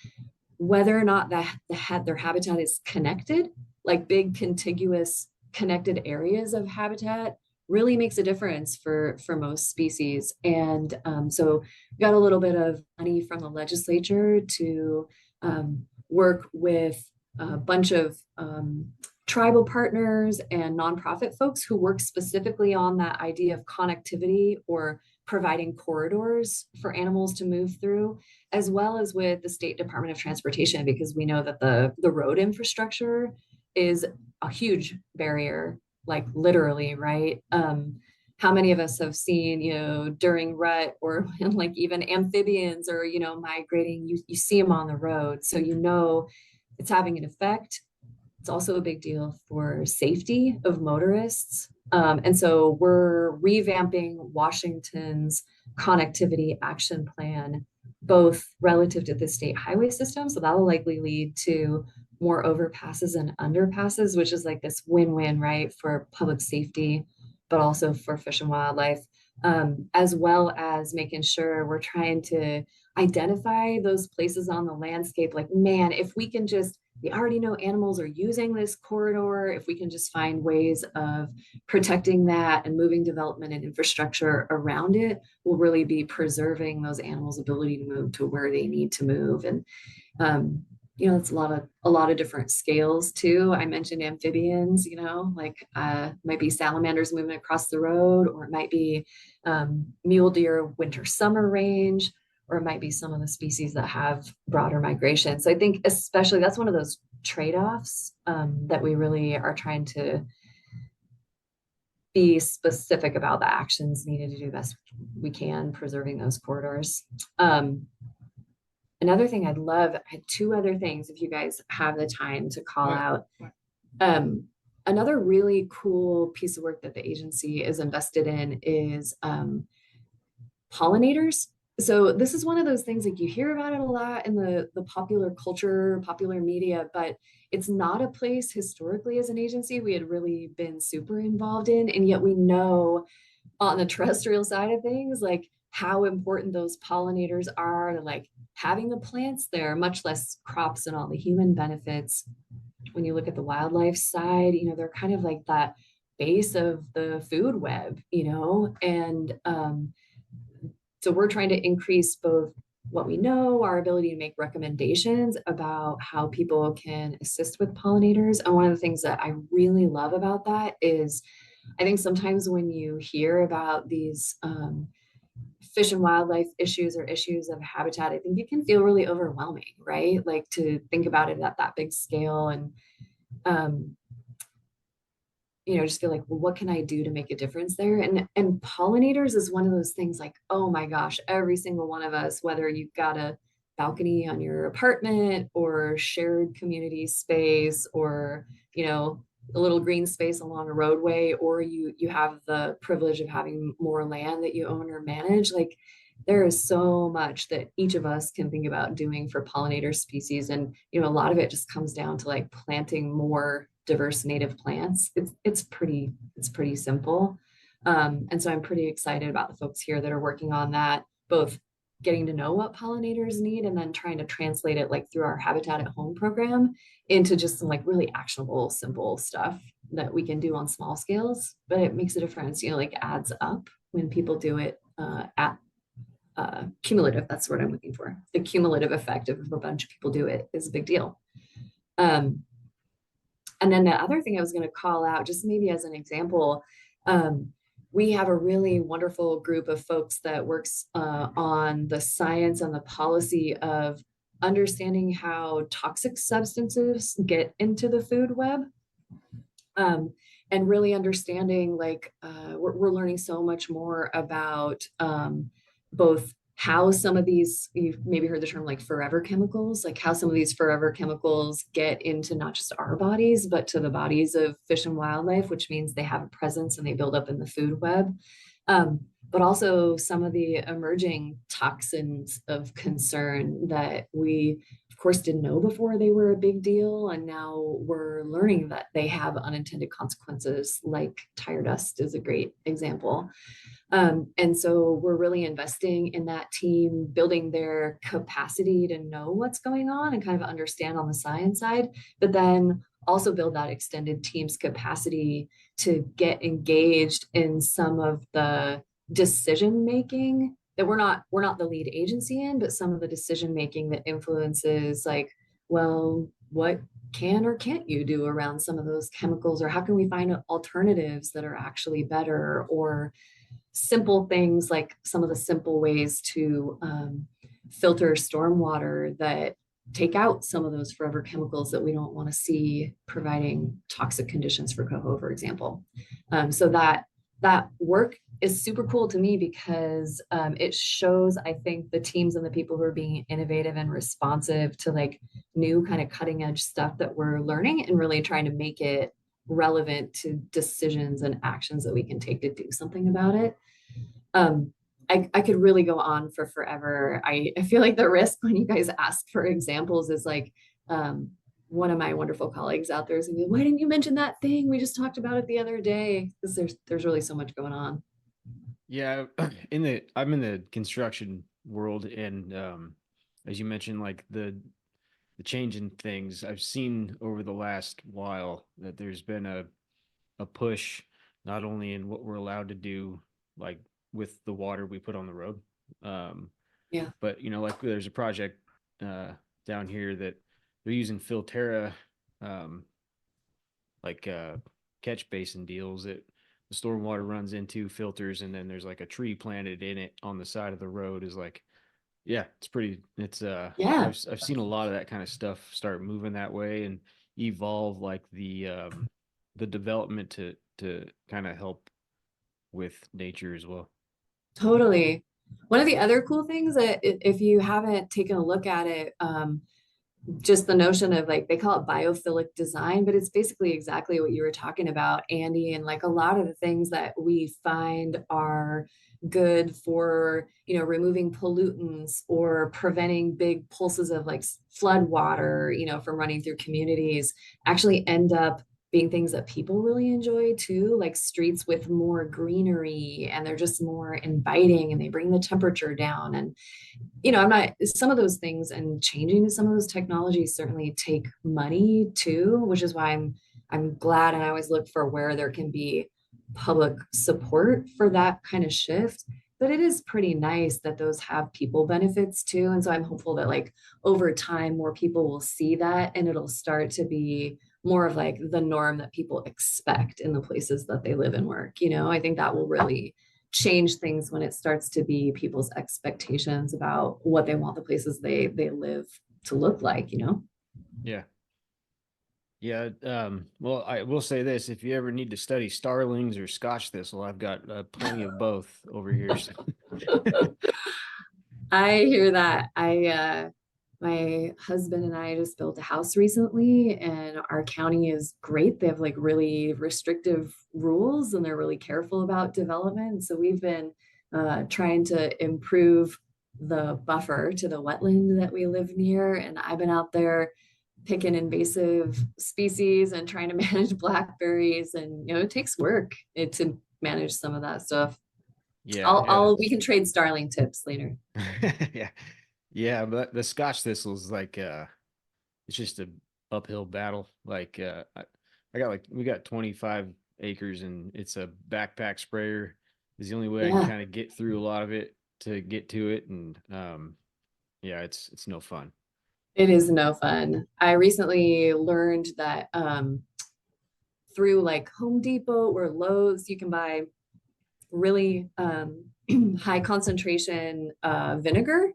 whether or not their habitat is connected, like big contiguous connected areas of habitat, really makes a difference for most species. And so we got a little bit of money from the legislature to work with a bunch of tribal partners and nonprofit folks who work specifically on that idea of connectivity or providing corridors for animals to move through, as well as with the State Department of Transportation, because we know that the road infrastructure is a huge barrier, like literally, right? How many of us have seen, during rut or like even amphibians or, migrating, you see them on the road. So, it's having an effect. It's also a big deal for safety of motorists. And so we're revamping Washington's connectivity action plan, both relative to the state highway system. So that'll likely lead to more overpasses and underpasses, which is like this win-win, right, for public safety, but also for fish and wildlife, as well as making sure we're trying to identify those places on the landscape. Like, man, if we can we already know animals are using this corridor. If we can just find ways of protecting that and moving development and infrastructure around it, we'll really be preserving those animals' ability to move to where they need to move. And it's a lot of different scales too. I mentioned amphibians, might be salamanders moving across the road, or it might be mule deer winter summer range, or it might be some of the species that have broader migration. So I think especially that's one of those trade-offs that we really are trying to be specific about the actions needed to do best we can, preserving those corridors. Another thing I had two other things, if you guys have the time to call out. Another really cool piece of work that the agency is invested in is pollinators. So this is one of those things, like, you hear about it a lot in the popular culture, popular media, but it's not a place historically as an agency we had really been super involved in. And yet we know on the terrestrial side of things, like, how important those pollinators are to, like, having the plants there, much less crops and all the human benefits. when you look at the wildlife side, they're kind of like that base of the food web, and so we're trying to increase both what we know, our ability to make recommendations about how people can assist with pollinators. And one of the things that I really love about that is I think sometimes when you hear about these fish and wildlife issues or issues of habitat, I think it can feel really overwhelming, right? Like to think about it at that big scale and, just feel like, well, what can I do to make a difference there? And pollinators is one of those things like, oh my gosh, every single one of us, whether you've got a balcony on your apartment or shared community space or, a little green space along a roadway, or you have the privilege of having more land that you own or manage, like there is so much that each of us can think about doing for pollinator species. And, a lot of it just comes down to like planting more diverse native plants. It's pretty simple. And so I'm pretty excited about the folks here that are working on that, both getting to know what pollinators need and then trying to translate it like through our Habitat at Home program into just some like really actionable, simple stuff that we can do on small scales, but it makes a difference, like adds up when people do it at cumulative. That's what I'm looking for. The cumulative effect of a bunch of people do it is a big deal. And then the other thing I was going to call out, just maybe as an example, we have a really wonderful group of folks that works on the science and the policy of understanding how toxic substances get into the food web. And really understanding, like, we're learning so much more about both how some of these, you've maybe heard the term like forever chemicals, like how some of these forever chemicals get into not just our bodies, but to the bodies of fish and wildlife, which means they have a presence and they build up in the food web. But also some of the emerging toxins of concern that we, of course, didn't know before they were a big deal. And now we're learning that they have unintended consequences, like tire dust is a great example. And so we're really investing in that team, building their capacity to know what's going on and kind of understand on the science side, but then also build that extended team's capacity to get engaged in some of the decision making that we're not the lead agency in, but some of the decision making that influences like, well, what can or can't you do around some of those chemicals, or how can we find alternatives that are actually better, or simple things like some of the simple ways to filter stormwater that take out some of those forever chemicals that we don't want to see providing toxic conditions for coho, for example. So that work is super cool to me because it shows, I think, the teams and the people who are being innovative and responsive to like new kind of cutting edge stuff that we're learning and really trying to make it relevant to decisions and actions that we can take to do something about it. I could really go on for forever. I feel like the risk when you guys ask for examples is like, one of my wonderful colleagues out there is gonna be, why didn't you mention that thing? We just talked about it the other day. Because there's really so much going on. Yeah, I'm in the construction world, and as you mentioned, like the change in things, I've seen over the last while that there's been a push not only in what we're allowed to do, like with the water we put on the road, Yeah, but like there's a project down here that they're using Filterra, like catch basin deals that the stormwater runs into, filters, and then there's like a tree planted in it on the side of the road. Is like, yeah, yeah, I've seen a lot of that kind of stuff start moving that way and evolve, like the development to kind of help with nature as well. totally. One of the other cool things that if you haven't taken a look at it, just the notion of like, they call it biophilic design, but it's basically exactly what you were talking about, Andy. And like a lot of the things that we find are good for, removing pollutants or preventing big pulses of like flood water, from running through communities actually end up being things that people really enjoy too, like streets with more greenery and they're just more inviting and they bring the temperature down. And, I'm not, some of those things and changing to some of those technologies certainly take money too, which is why I'm glad, and I always look for where there can be public support for that kind of shift. But it is pretty nice that those have people benefits too. And so I'm hopeful that like over time, more people will see that and it'll start to be more of like the norm that people expect in the places that they live and work. I think that will really change things when it starts to be people's expectations about what they want the places they live to look like. Yeah. Yeah. Well, I will say this: if you ever need to study starlings or Scotch thistle, I've got plenty of both over here. So. I hear that. My husband and I just built a house recently, and our county is great. They have like really restrictive rules and they're really careful about development. So we've been trying to improve the buffer to the wetland that we live near. And I've been out there picking invasive species and trying to manage blackberries. And, it takes work to manage some of that stuff. Yeah. We can trade starling tips later. Yeah. Yeah. But the Scotch thistle is like, it's just a uphill battle. Like, we got 25 acres and it's a backpack sprayer is the only way I can kind of get through a lot of it to get to it. And, yeah, it's no fun. It is no fun. I recently learned that through like Home Depot or Lowe's, you can buy really high concentration vinegar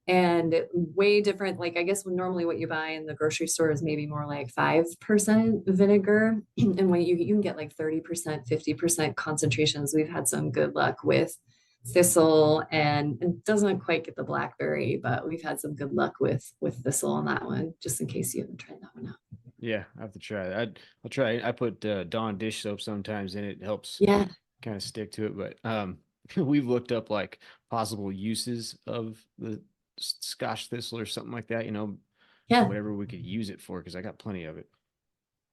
and way different. Like I guess normally what you buy in the grocery store is maybe more like 5% vinegar. And when you can get like 30%, 50% concentrations. We've had some good luck with thistle, and it doesn't quite get the blackberry, but we've had some good luck with thistle on that one, just in case you haven't tried that one out. Yeah, I have to try that. I'll try it. I put Dawn dish soap sometimes and it helps kind of stick to it. But we've looked up like possible uses of the Scotch thistle or something like that, whatever we could use it for, because I got plenty of it.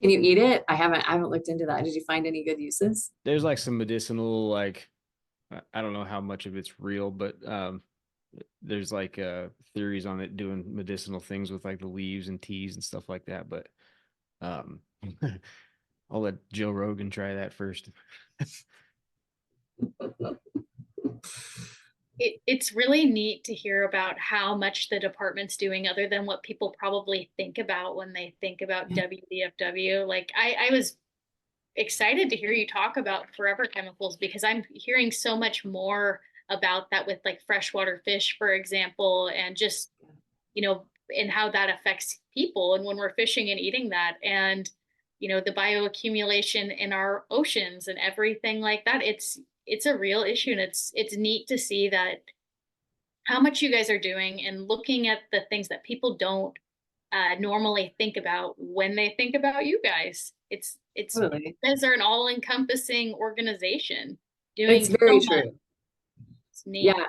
Can you eat it? I haven't looked into that. Did you find any good uses? There's like some medicinal, like, I don't know how much of it's real, but there's like theories on it doing medicinal things with like the leaves and teas and stuff like that. But I'll let Joe Rogan try that first. It's really neat to hear about how much the department's doing other than what people probably think about when they think about WDFW. Like I was excited to hear you talk about forever chemicals because I'm hearing so much more about that with like freshwater fish, for example, and just, and how that affects people. And when we're fishing and eating that and, the bioaccumulation in our oceans and everything like that, it's a real issue. And it's neat to see that how much you guys are doing and looking at the things that people don't normally think about when they think about you guys. It's totally. You guys are an all-encompassing organization doing it's very so true. much. It's neat. Yeah.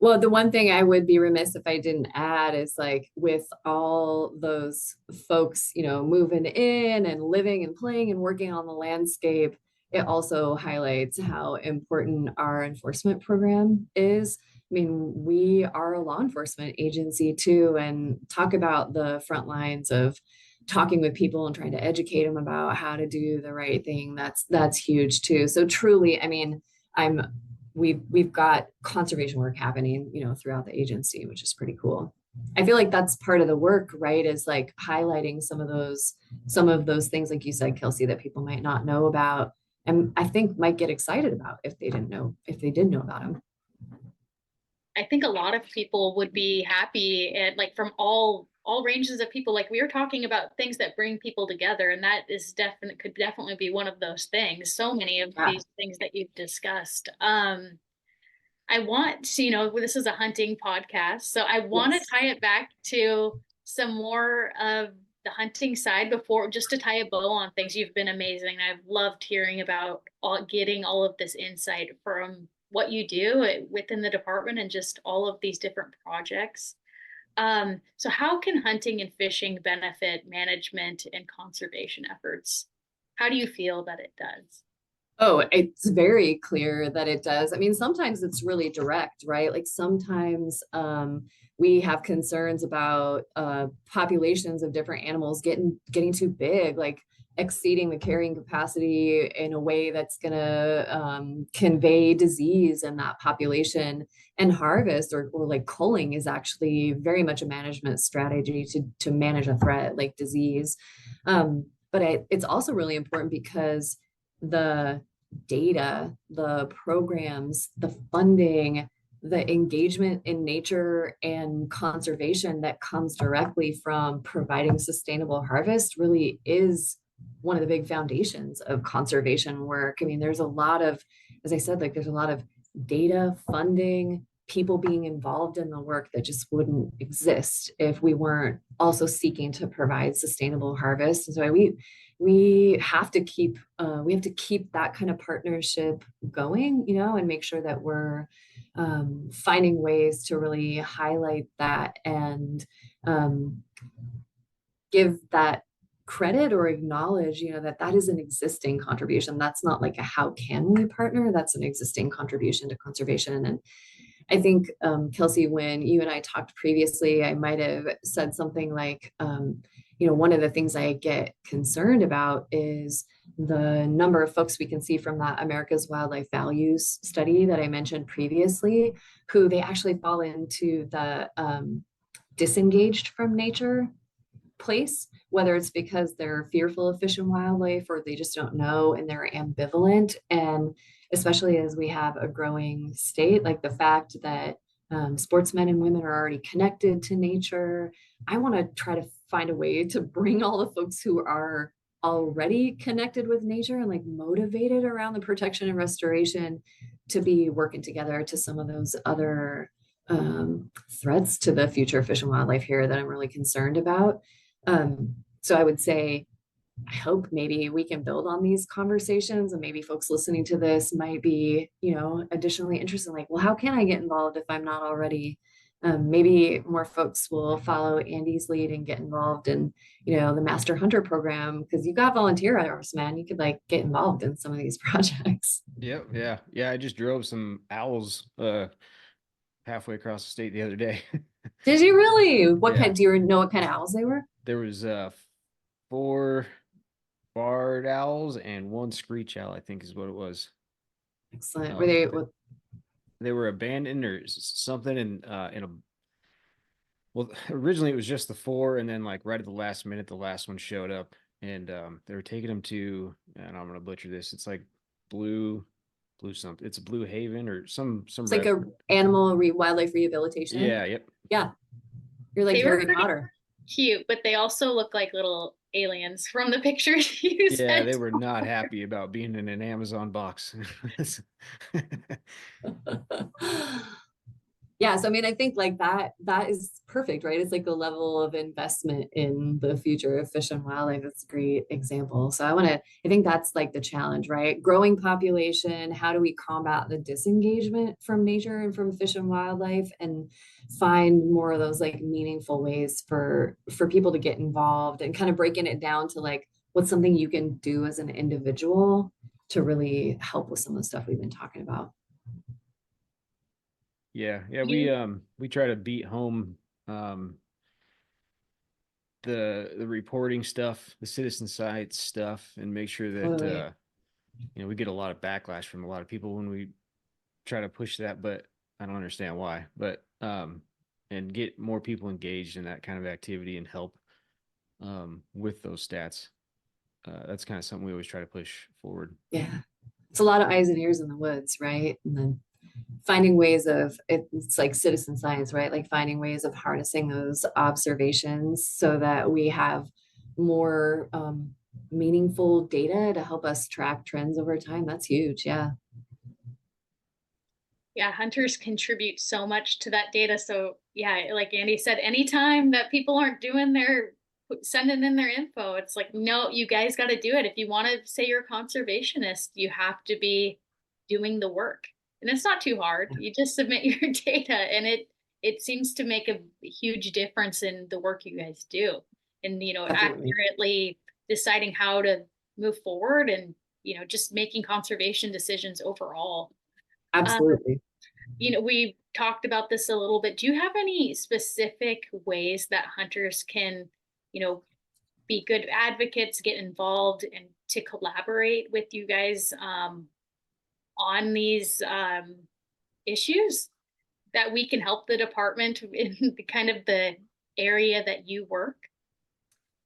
Well, the one thing I would be remiss if I didn't add is like with all those folks, moving in and living and playing and working on the landscape, it also highlights how important our enforcement program is. I mean, we are a law enforcement agency too, and talk about the front lines of talking with people and trying to educate them about how to do the right thing. That's huge too. So truly, I mean, we've got conservation work happening, throughout the agency, which is pretty cool. I feel like that's part of the work, right? Is like highlighting some of those things, like you said, Kelsey, that people might not know about, and I think might get excited about if they did know about them. I think a lot of people would be happy and like from all ranges of people. Like we were talking about things that bring people together, and that is could definitely be one of those things. So many of these things that you've discussed. I want to, this is a hunting podcast, so I want to tie it back to some more of the hunting side before, just to tie a bow on things. You've been amazing. I've loved hearing about getting all of this insight from what you do within the department and just all of these different projects. So how can hunting and fishing benefit management and conservation efforts? How do you feel that it does? Oh, it's very clear that it does. I mean, sometimes it's really direct, right? Like sometimes we have concerns about populations of different animals getting too big, like exceeding the carrying capacity in a way that's going to convey disease in that population. And harvest or like culling is actually very much a management strategy to manage a threat like disease. But it's also really important because the data, the programs, the funding, the engagement in nature and conservation that comes directly from providing sustainable harvest really is one of the big foundations of conservation work. I mean, there's a lot of, as I said, like there's a lot of data, funding, people being involved in the work that just wouldn't exist if we weren't also seeking to provide sustainable harvest. And so we have to keep that kind of partnership going, and make sure that we're finding ways to really highlight that and give that credit or acknowledge, that is an existing contribution. That's not like a how can we partner, that's an existing contribution to conservation. And I think, Kelsey, when you and I talked previously, I might have said something like, one of the things I get concerned about is the number of folks we can see from that America's Wildlife Values study that I mentioned previously, who they actually fall into the disengaged from nature place, whether it's because they're fearful of fish and wildlife or they just don't know and they're ambivalent. And especially as we have a growing state, like the fact that sportsmen and women are already connected to nature. I want to try to find a way to bring all the folks who are already connected with nature and like motivated around the protection and restoration to be working together to some of those other threats to the future of fish and wildlife here that I'm really concerned about. So I would say, I hope maybe we can build on these conversations and maybe folks listening to this might be, additionally interested in like, well, how can I get involved if I'm not already? Maybe more folks will follow Andy's lead and get involved in, the Master Hunter program, because you got volunteer hours, man. You could like get involved in some of these projects. Yep. Yeah. I just drove some owls halfway across the state the other day. Did you really? What Yeah. kind? Do you know what kind of owls they were? There was 4 barred owls and 1 screech owl, I think is what it was. Excellent. Were they? They were abandoned or something in a. Well, originally it was just the 4, and then like right at the last minute, the last one showed up, and they were taking them to. And I'm gonna butcher this. It's like blue something. It's a Blue Haven or some. It's like a wildlife rehabilitation. Yeah. Yep. Yeah. You're like Harry Potter. Cute, but they also look like little aliens from the pictures you sent. Yeah, they were not happy about being in an Amazon box. Yeah, so I mean, I think like that is perfect, right? It's like the level of investment in the future of fish and wildlife. That's a great example. So I think that's like the challenge, right? Growing population, how do we combat the disengagement from nature and from fish and wildlife and find more of those like meaningful ways for people to get involved and kind of breaking it down to like what's something you can do as an individual to really help with some of the stuff we've been talking about. Yeah, we try to beat home the reporting stuff, the citizen science stuff, and make sure that we get a lot of backlash from a lot of people when we try to push that, but I don't understand why. But and get more people engaged in that kind of activity and help with those stats. That's kind of something we always try to push forward. Yeah, it's a lot of eyes and ears in the woods, right? And then finding ways of, it's like citizen science, right? Like finding ways of harnessing those observations so that we have more meaningful data to help us track trends over time. That's huge. Yeah. Yeah, hunters contribute so much to that data. So yeah, like Andy said, anytime that people aren't sending in their info, it's like, no, you guys got to do it. If you want to say you're a conservationist, you have to be doing the work. And it's not too hard. You just submit your data, and it seems to make a huge difference in the work you guys do. And accurately deciding how to move forward and, just making conservation decisions overall. Absolutely. We talked about this a little bit. Do you have any specific ways that hunters can, be good advocates, get involved, and to collaborate with you guys on these issues that we can help the department in the kind of the area that you work?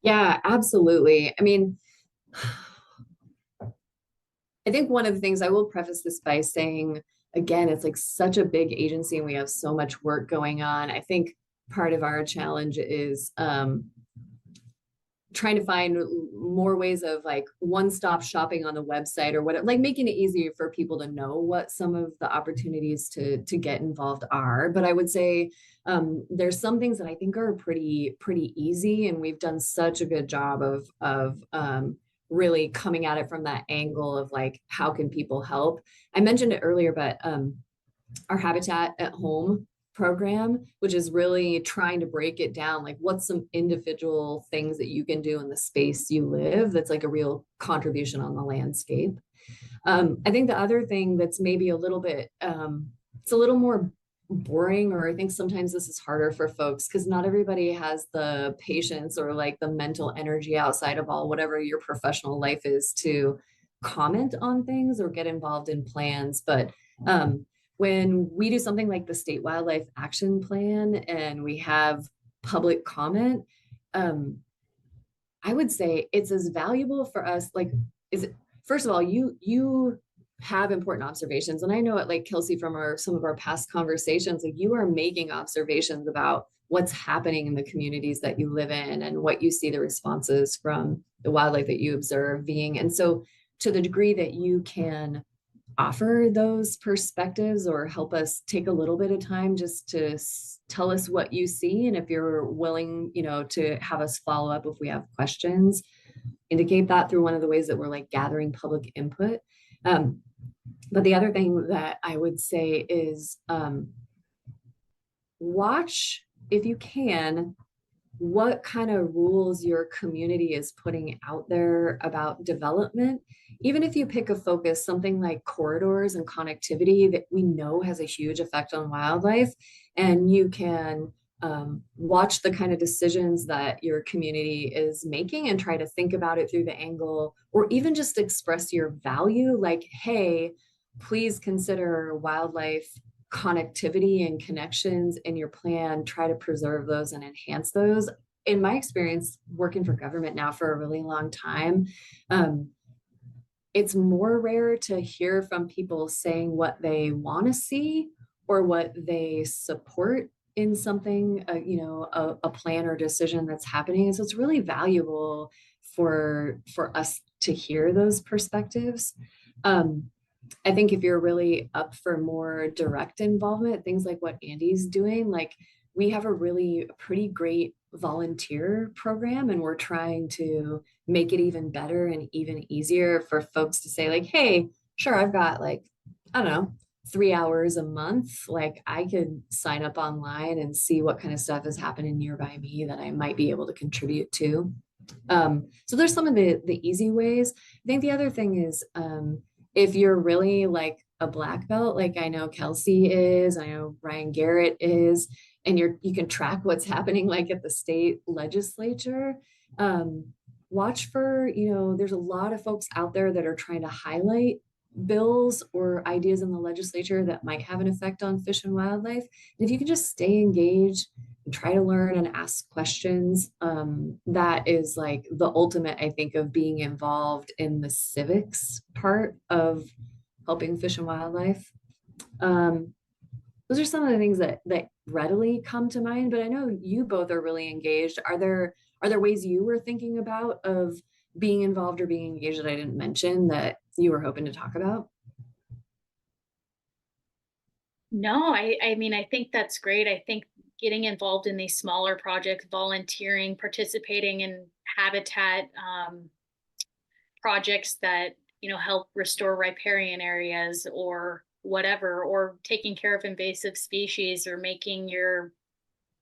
Yeah, absolutely. I mean, I think one of the things, I will preface this by saying, again, it's like such a big agency and we have so much work going on. I think part of our challenge is trying to find more ways of like one-stop shopping on the website or whatever, like making it easier for people to know what some of the opportunities to get involved are. But I would say there's some things that I think are pretty easy, and we've done such a good job of really coming at it from that angle of like, how can people help? I mentioned it earlier, but our Habitat at Home program, which is really trying to break it down, like what's some individual things that you can do in the space you live that's like a real contribution on the landscape. I think the other thing that's maybe a little bit, it's a little more boring, or I think sometimes this is harder for folks because not everybody has the patience or like the mental energy outside of all whatever your professional life is to comment on things or get involved in plans. But when we do something like the State Wildlife Action Plan and we have public comment, I would say it's as valuable for us. Like, first of all, you have important observations, and I know it, like Kelsey, from some of our past conversations, like you are making observations about what's happening in the communities that you live in and what you see the responses from the wildlife that you observe being. And so, to the degree that you can offer those perspectives or help us take a little bit of time just to tell us what you see, and if you're willing, to have us follow up if we have questions, indicate that through one of the ways that we're like gathering public input. But the other thing that I would say is watch, if you can, what kind of rules your community is putting out there about development. Even if you pick a focus, something like corridors and connectivity that we know has a huge effect on wildlife, and you can watch the kind of decisions that your community is making and try to think about it through the angle, or even just express your value, like, hey, please consider wildlife connectivity and connections in your plan, try to preserve those and enhance those. In my experience, working for government now for a really long time, it's more rare to hear from people saying what they want to see or what they support in something, a plan or decision that's happening. And so it's really valuable for us to hear those perspectives. I think if you're really up for more direct involvement, things like what Andy's doing, like we have a pretty great volunteer program, and we're trying to make it even better and even easier for folks to say like, hey, sure, I've got like, I don't know, 3 hours a month. Like I could sign up online and see what kind of stuff is happening nearby me that I might be able to contribute to. So there's some of the easy ways. I think the other thing is, if you're really like a black belt, like I know Kelsey is, I know Ryan Garrett is, and you can track what's happening like at the state legislature, watch for, there's a lot of folks out there that are trying to highlight bills or ideas in the legislature that might have an effect on fish and wildlife. And if you can just stay engaged and try to learn and ask questions, that is like the ultimate, I think, of being involved in the civics part of helping fish and wildlife. Those are some of the things that readily come to mind, but I know you both are really engaged. Are there ways you were thinking about of being involved or being engaged that I didn't mention that you were hoping to talk about? No, I mean, I think that's great. I think getting involved in these smaller projects, volunteering, participating in habitat projects that, help restore riparian areas or whatever, or taking care of invasive species or making your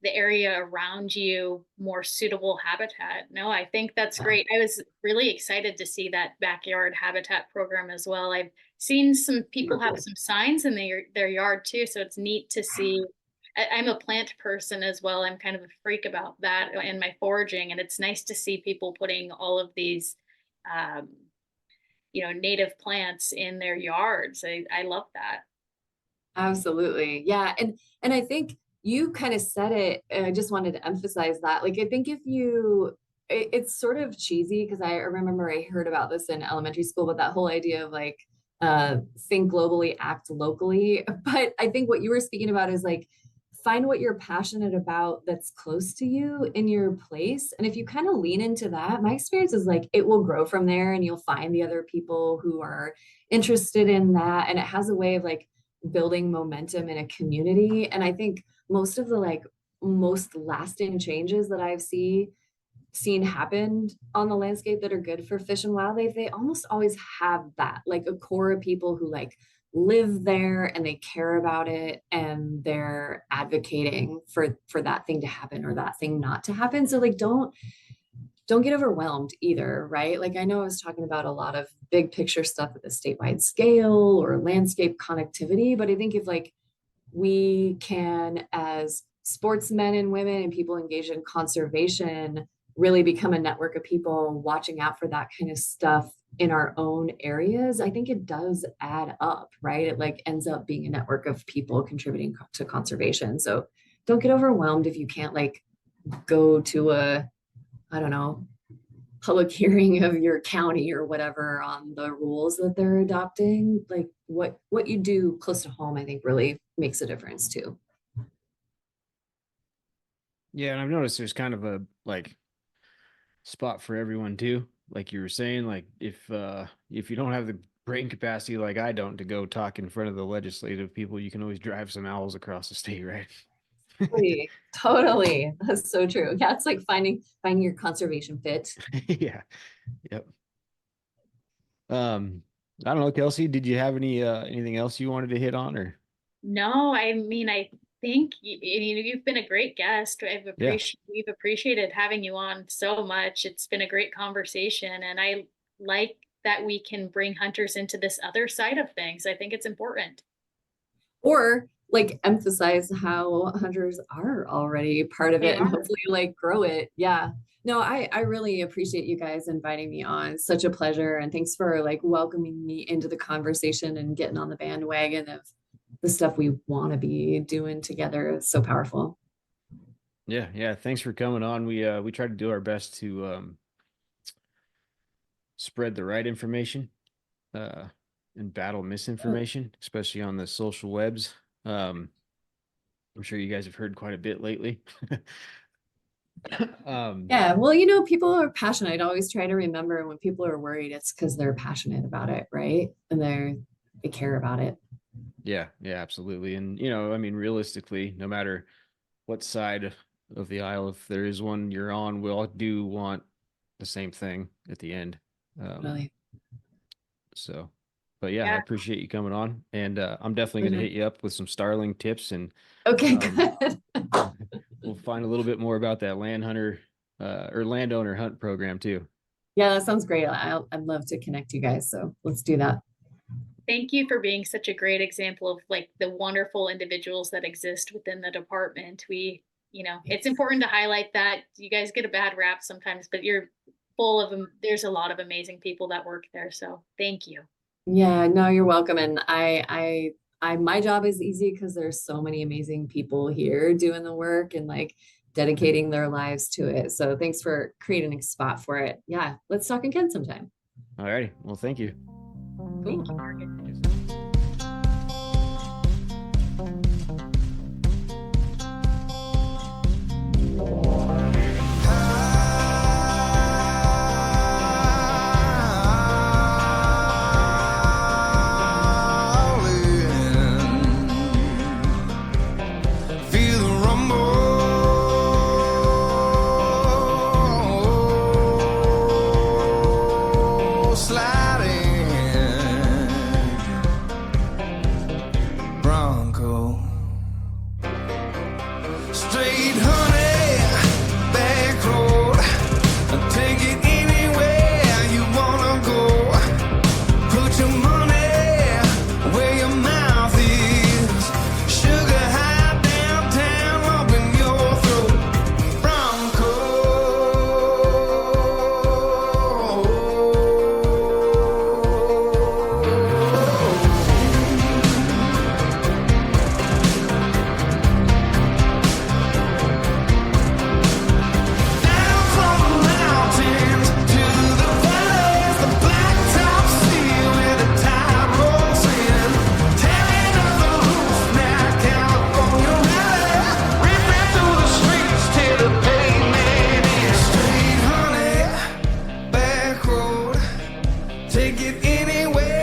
the area around you more suitable habitat. No, I think that's great. I was really excited to see that backyard habitat program as well. I've seen some people have some signs in their yard too, so it's neat to see. I'm a plant person as well. I'm kind of a freak about that and my foraging, and it's nice to see people putting all of these native plants in their yards. I love that. Absolutely. Yeah. And I think you kind of said it, and I just wanted to emphasize that. Like, I think it's sort of cheesy because I remember I heard about this in elementary school, but that whole idea of like, think globally, act locally. But I think what you were speaking about is like, find what you're passionate about that's close to you in your place. And if you kind of lean into that, my experience is like, it will grow from there and you'll find the other people who are interested in that. And it has a way of like building momentum in a community. And I think most of the like most lasting changes that I've seen happen on the landscape that are good for fish and wildlife, they almost always have that, like a core of people who like live there and they care about it and they're advocating for that thing to happen or that thing not to happen. So like don't get overwhelmed either, right? Like I know I was talking about a lot of big picture stuff at the statewide scale or landscape connectivity, but I think if like we can, as sportsmen and women and people engaged in conservation, really become a network of people watching out for that kind of stuff in our own areas, I think it does add up, right? It like ends up being a network of people contributing to conservation. So don't get overwhelmed if you can't like go to a, I don't know, public hearing of your county or whatever on the rules that they're adopting. Like what you do close to home, I think really makes a difference too. Yeah, and I've noticed there's kind of a like spot for everyone too. Like you were saying, like if you don't have the brain capacity like I don't to go talk in front of the legislative people, you can always drive some owls across the state, right? Totally. That's so true. Yeah, it's like finding your conservation fit. Yeah. Yep. I don't know, Kelsey, did you have anything else you wanted to hit on or? No, I mean, I think you've been a great guest. We've appreciated having you on so much. It's been a great conversation, and I like that we can bring hunters into this other side of things. I think it's important. Or like emphasize how hunters are already part of it and hopefully like grow it. Yeah. No, I really appreciate you guys inviting me on. It's such a pleasure. And thanks for like welcoming me into the conversation and getting on the bandwagon of the stuff we want to be doing together. It's so powerful. Yeah. Yeah. Thanks for coming on. We try to do our best to spread the right information and battle misinformation, especially on the social webs. I'm sure you guys have heard quite a bit lately. Yeah, well, people are passionate. I'd always try to remember when people are worried, it's because they're passionate about it, right? And they care about it. Yeah, absolutely. And I mean, realistically, no matter what side of the aisle, if there is one you're on, we all do want the same thing at the end. Really. So, but yeah, I appreciate you coming on, and I'm definitely going to hit you up with some starling tips, and okay, good. We'll find a little bit more about that landowner hunt program too. Yeah, that sounds great. I'd love to connect you guys. So let's do that. Thank you for being such a great example of like the wonderful individuals that exist within the department. It's important to highlight that. You guys get a bad rap sometimes, but you're full of them. There's a lot of amazing people that work there. So thank you. Yeah, no, you're welcome. And I my job is easy because there's so many amazing people here doing the work and like dedicating their lives to it. So thanks for creating a spot for it. Yeah, let's talk again sometime. All righty. Well, thank you. Thank you, Margen. anyway.